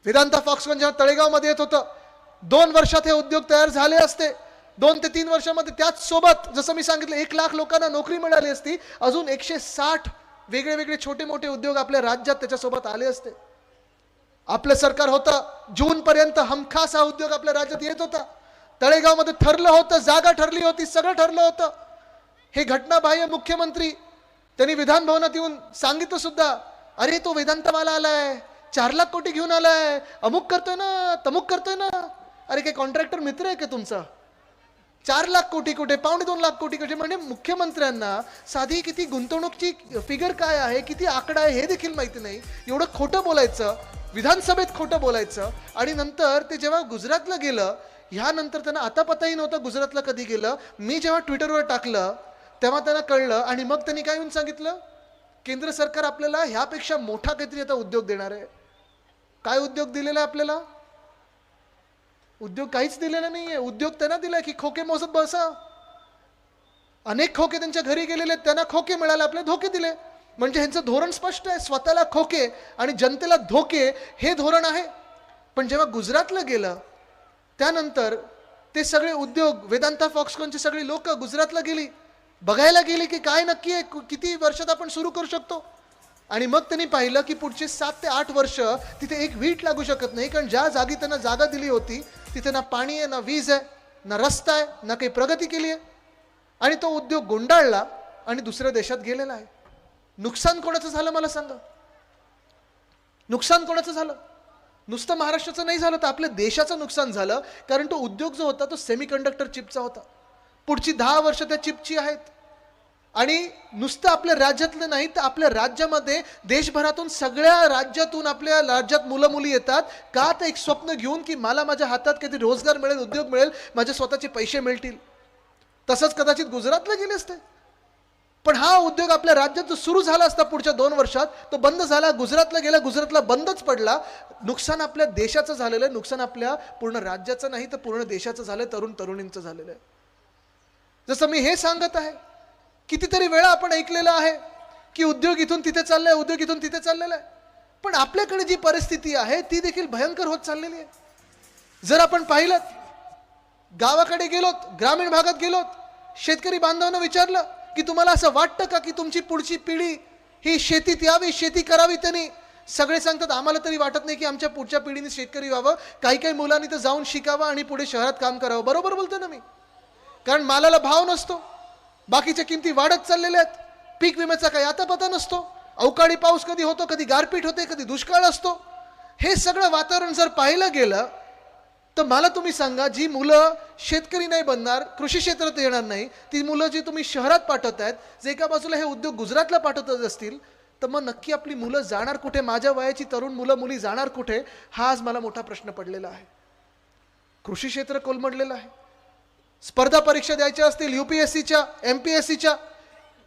A: वेदांता फॉक्सकॉन जेव्हा तळेगावमध्ये येत होतं, 2 वर्षात हे उद्योग तयार झाले असते. 2 ते 3 वर्षामध्ये त्याच सोबत जसं मी सांगितलं 1,00,000 लोकांना नोकरी मिळाली असती. अजून 160 वेगळे वेगळे छोटे मोठे उद्योग आपल्या राज्यात त्याच्यासोबत आले असते. आपलं सरकार होतं, जून पर्यंत हमखास हा उद्योग आपल्या राज्यात येत होता. तळेगावमध्ये ठरलं होतं, जागा ठरली होती, सगळं ठरलं होतं. हे घटनाबाह्य मुख्यमंत्री त्यांनी विधान भवनात येऊन सांगितलं सुद्धा, अरे तो वेदांतवाला आलाय, 4,00,000 कोटी घेऊन आलाय, अमुक करतोय ना, तमुक करतोय ना. अरे काही कॉन्ट्रॅक्टर मित्र आहे का तुमचा? 4,00,000 कोटी कुठे, 2.5 कोटी कुठे? म्हणजे मुख्यमंत्र्यांना साधी किती गुंतवणूकची फिगर काय आहे, किती आकडा आहे हे देखील माहिती नाही. एवढं खोटं बोलायचं, विधानसभेत खोटं बोलायचं. आणि नंतर ते जेव्हा गुजरातला गेलं, ह्यानंतर त्यांना आता पताही नव्हतं गुजरातला कधी गेलं. मी जेव्हा ट्विटरवर टाकलं तेव्हा त्यांना कळलं. आणि मग त्यांनी काय येऊन सांगितलं, केंद्र सरकार आपल्याला ह्यापेक्षा मोठा काहीतरी आता उद्योग देणार आहे. काय उद्योग दिलेला आहे आपल्याला? उद्योग काहीच दिलेला नाहीये. उद्योग त्यांना दिलाय की खोके मोजत बसा. अनेक खोके त्यांच्या घरी गेलेले, त्यांना खोके मिळाले, आपले धोके दिले. म्हणजे ह्यांचं धोरण स्पष्ट आहे, स्वतःला खोके आणि जनतेला धोके, हे धोरण आहे. पण जेव्हा गुजरातला गेलं त्यानंतर ते सगळे उद्योग, वेदांता फॉक्सकॉनची सगळी लोक गुजरातला गेली, बघायला गेली की काय नक्की आहे, किती वर्षात आपण सुरू करू शकतो. आणि मग त्यांनी पाहिलं की पुढचे 7 ते 8 वर्ष तिथे एक वीट लागू शकत नाही. कारण ज्या जागी त्यांना जागा दिली होती तिथे ना पाणी आहे, ना वीज आहे, ना रस्ता आहे, ना काही प्रगती केली आहे. आणि तो उद्योग गोंडाळला आणि दुसऱ्या देशात गेलेला आहे. नुकसान कोणाचं झालं मला सांगा? नुकसान कोणाचं झालं? नुसतं महाराष्ट्राचं नाही झालं, तर आपल्या देशाचं नुकसान झालं. कारण तो उद्योग जो होता तो सेमीकंडक्टर चिपचा होता. पुढची 10 वर्ष त्या चिपची आहेत. आणि नुसतं आपल्या राज्यातलं नाही, तर आपल्या राज्यामध्ये देशभरातून सगळ्या राज्यातून आपल्या राज्यात मुलं मुली येतात का? तर एक स्वप्न घेऊन की मला माझ्या हातात काहीतरी रोजगार मिळेल, उद्योग मिळेल, माझे स्वतःचे पैसे मिळतील. तसंच कदाचित गुजरातला गेले असते. पण हा उद्योग आपल्या राज्यात जो सुरू झाला असता पुढच्या 2 वर्षात, तो बंद झाला. गुजरातला गेला, गुजरातला बंदच पडला. नुकसान आपल्या देशाचं झालेलं आहे. नुकसान आपल्या पूर्ण राज्याचं नाही, तर पूर्ण देशाचं झालंय, तरुण तरुणींचं झालेलं आहे. जसं मी हे सांगत आहे, कितीतरी वेळा आपण ऐकलेलं आहे की उद्योग इथून तिथे चाललाय, उद्योग इथून तिथे चाललेला आहे. पण आपल्याकडे जी परिस्थिती आहे ती देखील भयंकर होत चाललेली आहे. जर आपण पाहिलं, गावाकडे गेलोत, ग्रामीण भागात गेलोत, शेतकरी बांधवांना विचारलं की तुम्हाला असं वाटतं का की तुमची पुढची पिढी ही शेतीत यावी, शेती करावी? त्यांनी सगळे सांगतात आम्हाला तरी वाटत नाही की आमच्या पुढच्या पिढीने शेतकरी व्हावं. काही काही मुलांनी तर जाऊन शिकावं आणि पुढे शहरात काम करावं. बरोबर बोलतो ना मी? कारण मालाला भाव नसतो, बाकीच्या किमती वाढत चाललेल्या आहेत, पीक विम्याचा काही आता पता नसतो, अवकाळी पाऊस कधी होतो, कधी गारपीट होते, कधी दुष्काळ असतो. हे सगळं वातावरण जर पाहिलं गेलं तर मला तुम्ही सांगा, जी मुलं शेतकरी नाही बनणार, कृषी क्षेत्रात येणार नाही, ती मुलं जी तुम्ही शहरात पाठवतायत, जे एका बाजूला हे उद्योग गुजरातला पाठवत असतील, तर मग नक्की आपली मुलं जाणार कुठे? माझ्या वयाची तरुण मुलं मुली जाणार कुठे? हा आज मला मोठा प्रश्न पडलेला आहे. कृषी क्षेत्र कोलमडलेलं आहे. स्पर्धा परीक्षा द्यायच्या असतील UPSCच्या, MPSCच्या,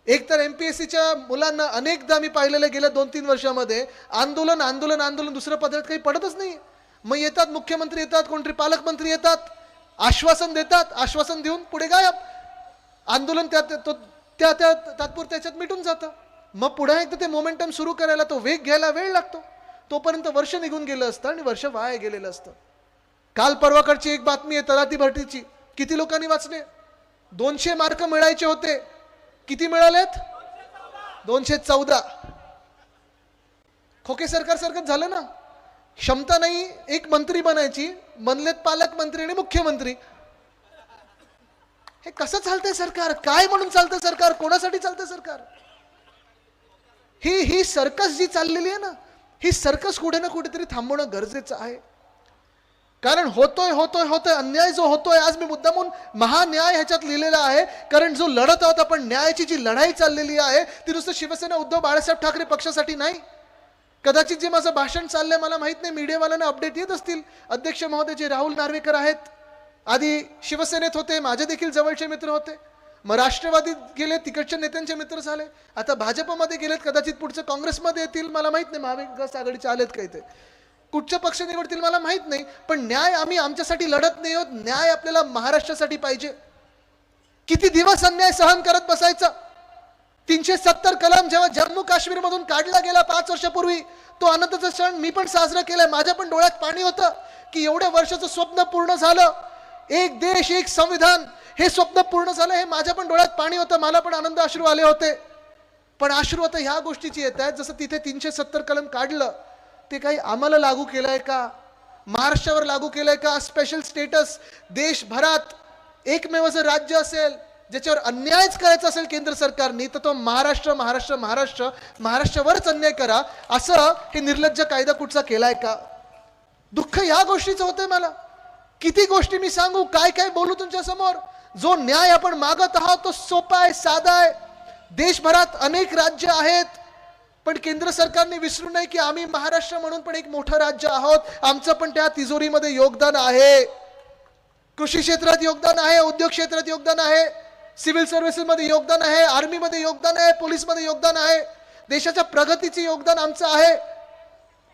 A: एकतर MPSCच्या मुलांना अनेकदा मी पाहिलेलं गेल्या 2-3 वर्षामध्ये आंदोलन आंदोलन आंदोलन, दुसरं पदार्थ काही पडतच नाही. मग येतात मुख्यमंत्री, येतात कोणतरी पालकमंत्री, येतात आश्वासन देतात, आश्वासन देऊन पुढे गायब. आंदोलन त्या तात्पुरत्या त्याच्यात मिटून जातं. मग पुढे एकदा ते मोमेंटम सुरू करायला, तो वेग घ्यायला वेळ लागतो. तोपर्यंत वर्ष निघून गेलं असतं आणि वर्ष वाया गेलेलं असतं. काल परवाकडची एक बातमी आहे तलाठी भरतीची. किती लोकांनी वाचले? 200 मार्क मिळायचे होते. किती मिळालेत? 214. खोके सरकार सारखंच झालं ना. क्षमता नाही एक मंत्री बनायची, बनलेत पालकमंत्री आणि मुख्यमंत्री. हे कसं चालतंय सरकार? काय म्हणून चालतं सरकार? कोणासाठी चालतं सरकार? ही सर्कस जी चाललेली आहे ना, ही सर्कस कुठे ना कुठेतरी थांबवणं गरजेचं आहे. कारण होतोय अन्याय जो होतोय, आज मी मुद्दामून महान्याय ह्याच्यात लिहिलेला आहे. कारण जो लढत आहोत आपण, न्यायाची जी लढाई चाललेली आहे ती नुसतं शिवसेना उद्धव बाळासाहेब ठाकरे पक्षासाठी नाही. कदाचित जे माझं भाषण चाललंय मला माहित नाही, मीडियावाल्यांना अपडेट येत असतील. अध्यक्ष महोदय जे राहुल नार्वेकर आहेत, आधी शिवसेनेत होते, माझे देखील जवळचे मित्र होते. मग राष्ट्रवादीत गेले, तिकडच्या नेत्यांचे मित्र झाले. आता भाजपमध्ये गेलेत, कदाचित पुढचं काँग्रेसमध्ये येतील, मला माहित नाही. महाविकास आघाडीचे आलेत काही ते, कुठचा पक्ष निवडतील मला माहित नाही. पण न्याय आम्ही आमच्यासाठी लढत नाही आहोत. न्याय आपल्याला महाराष्ट्रासाठी पाहिजे. किती दिवस अन्याय सहन करत बसायचा? 370 कलम जेव्हा जम्मू काश्मीर मधून काढला गेला 5 वर्षापूर्वी, तो आनंदाचा क्षण मी पण साजरा केलाय. माझ्या पण डोळ्यात पाणी होतं की एवढ्या वर्षाचं स्वप्न पूर्ण झालं. एक देश एक संविधान हे स्वप्न पूर्ण झालं, हे माझ्या पण डोळ्यात पाणी होतं. मला पण आनंद अश्रू आले होते. पण अश्रू आता ह्या गोष्टीची येत आहेत, जसं तिथे 370 कलम काढलं ते काही आम्हाला लागू केलंय का? महाराष्ट्रावर लागू केलंय का? स्पेशल स्टेटस देशभरात एकमेव जर राज्य असेल ज्याच्यावर अन्यायच करायचा असेल केंद्र सरकारने, तर तो महाराष्ट्रावरच अन्याय करा, असं हे निर्लज्ज कायदा कुठचा केलाय का? दुःख ह्या गोष्टीचं होतंय मला. किती गोष्टी मी सांगू, काय काय बोलू तुमच्या समोर. जो न्याय आपण मागत आहोत तो सोपा आहे, साधा आहे. देशभरात अनेक राज्य आहेत, पण केंद्र सरकारने विसरू नये की आम्ही महाराष्ट्र म्हणून पण एक मोठं राज्य आहोत. आमचं पण त्या तिजोरीमध्ये योगदान आहे. कृषी क्षेत्रात योगदान आहे, उद्योग क्षेत्रात योगदान आहे, सिव्हिल सर्व्हिसेसमध्ये योगदान आहे, आर्मीमध्ये योगदान आहे, पोलीसमध्ये योगदान आहे. देशाच्या प्रगतीचे योगदान आमचं आहे.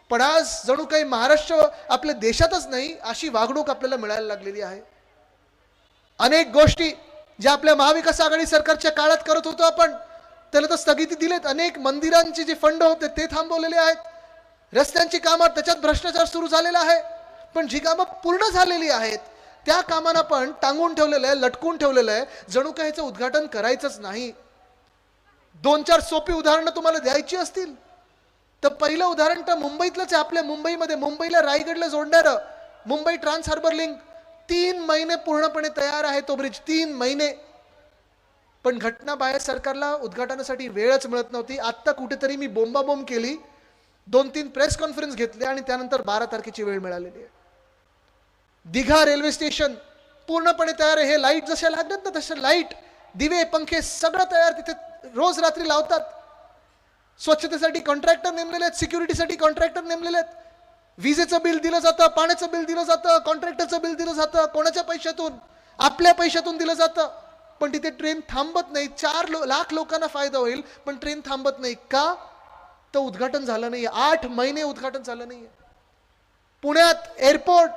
A: पण आज जणू काही महाराष्ट्र आपल्या देशातच नाही अशी वागणूक आपल्याला मिळायला लागलेली आहे. अनेक गोष्टी ज्या आपल्या महाविकास आघाडी सरकारच्या काळात करत होतो आपण, त्याला तर स्थगिती दिलेत. अनेक मंदिरांचे जे फंड होते ते थांबवलेले आहेत. रस्त्यांची कामं, त्याच्यात भ्रष्टाचार सुरू झालेला आहे. पण जी कामं पूर्ण झालेली आहेत त्या कामांना पण टांगून ठेवलेलं आहे, लटकून ठेवलेलं आहे. जणू काही याचं उद्घाटन करायचंच नाही. 2-4 सोपी उदाहरणं तुम्हाला द्यायची असतील तर पहिलं उदाहरण तर मुंबईतलंच आहे. आपल्या मुंबईमध्ये, मुंबईला रायगडला जोडणारं मुंबई ट्रान्स हार्बर लिंक 3 महिने पूर्णपणे तयार आहे. तो ब्रिज 3 महिने, पण घटनाबाह्य सरकारला उद्घाटनासाठी वेळच मिळत नव्हती. आत्ता कुठेतरी मी बोंबाबोंब केली, 2-3 प्रेस कॉन्फरन्स घेतले आणि त्यानंतर 12 तारखेची वेळ मिळालेली आहे. दिघा रेल्वे स्टेशन पूर्णपणे तयार आहे. हे लाईट जशा लागतात ना तसे लाईट, दिवे, पंखे सगळं तयार तिथे रोज रात्री लावतात. स्वच्छतेसाठी कॉन्ट्रॅक्टर नेमलेले आहेत, सिक्युरिटीसाठी कॉन्ट्रॅक्टर नेमलेले आहेत. विजेचं बिल दिलं जातं, पाण्याचं बिल दिलं जातं, कॉन्ट्रॅक्टरचं बिल दिलं जातं. कोणाच्या पैशातून? आपल्या पैशातून दिलं जातं. पण तिथे ट्रेन थांबत नाही. 4 लाख लोकांना फायदा होईल पण ट्रेन थांबत नाही. का? तर उद्घाटन झालं नाही. 8 महिने उद्घाटन झालं नाही. पुण्यात एअरपोर्ट,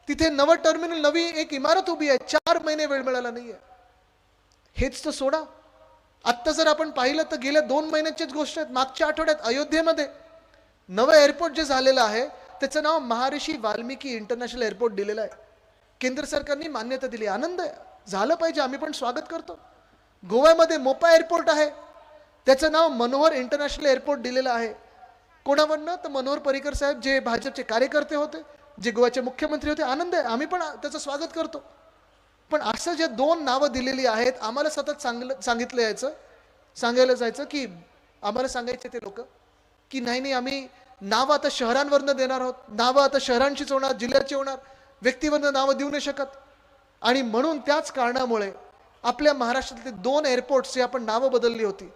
A: तिथे नवं टर्मिनल, नवी एक इमारत उभी आहे, 4 महिने वेळ मिळाला नाहीये. हेच तर सोडा. आत्ता जर आपण पाहिलं तर गेल्या 2 महिन्याचीच गोष्ट आहे. मागच्या आठवड्यात अयोध्येमध्ये नवं एअरपोर्ट जे झालेलं आहे त्याचं नाव महर्षी वाल्मिकी इंटरनॅशनल एअरपोर्ट दिलेलं आहे. केंद्र सरकारने मान्यता दिली. आनंद आहे, झालं पाहिजे, आम्ही पण स्वागत करतो. गोव्यामध्ये मोपा एअरपोर्ट आहे, त्याचं नाव मनोहर इंटरनॅशनल एअरपोर्ट दिलेलं आहे. कोणावरनं? तर मनोहर पर्रिकर साहेब जे भाजपचे कार्यकर्ते होते, जे गोव्याचे मुख्यमंत्री होते. आनंद आहे, आम्ही पण त्याचं स्वागत करतो. पण असं जे 2 नावं दिलेली आहेत, आम्हाला सतत सांगायला जायचं की आम्हाला सांगायचे ते लोक की नाही आम्ही नावं आता शहरांवरनं देणार आहोत, नावं आता शहरांचीच होणार, जिल्ह्याची होणार, व्यक्तीवरनं नावं देऊ नाही शकत. आणि म्हणून त्याच कारणामुळे आपल्या महाराष्ट्रातले 2 एअरपोर्ट्सची आपण नावं बदलली होती.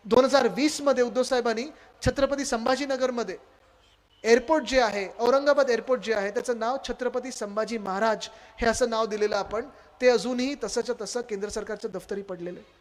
A: 2020 मध्ये उद्धव साहेबांनी छत्रपती संभाजीनगरमध्ये एअरपोर्ट जे आहे, औरंगाबाद एअरपोर्ट जे आहे, त्याचं नाव छत्रपती संभाजी महाराज हे असं नाव दिलेलं आपण. ते अजूनही तसंच्या तसं केंद्र सरकारच्या दफ्तरी पडलेलं आहे.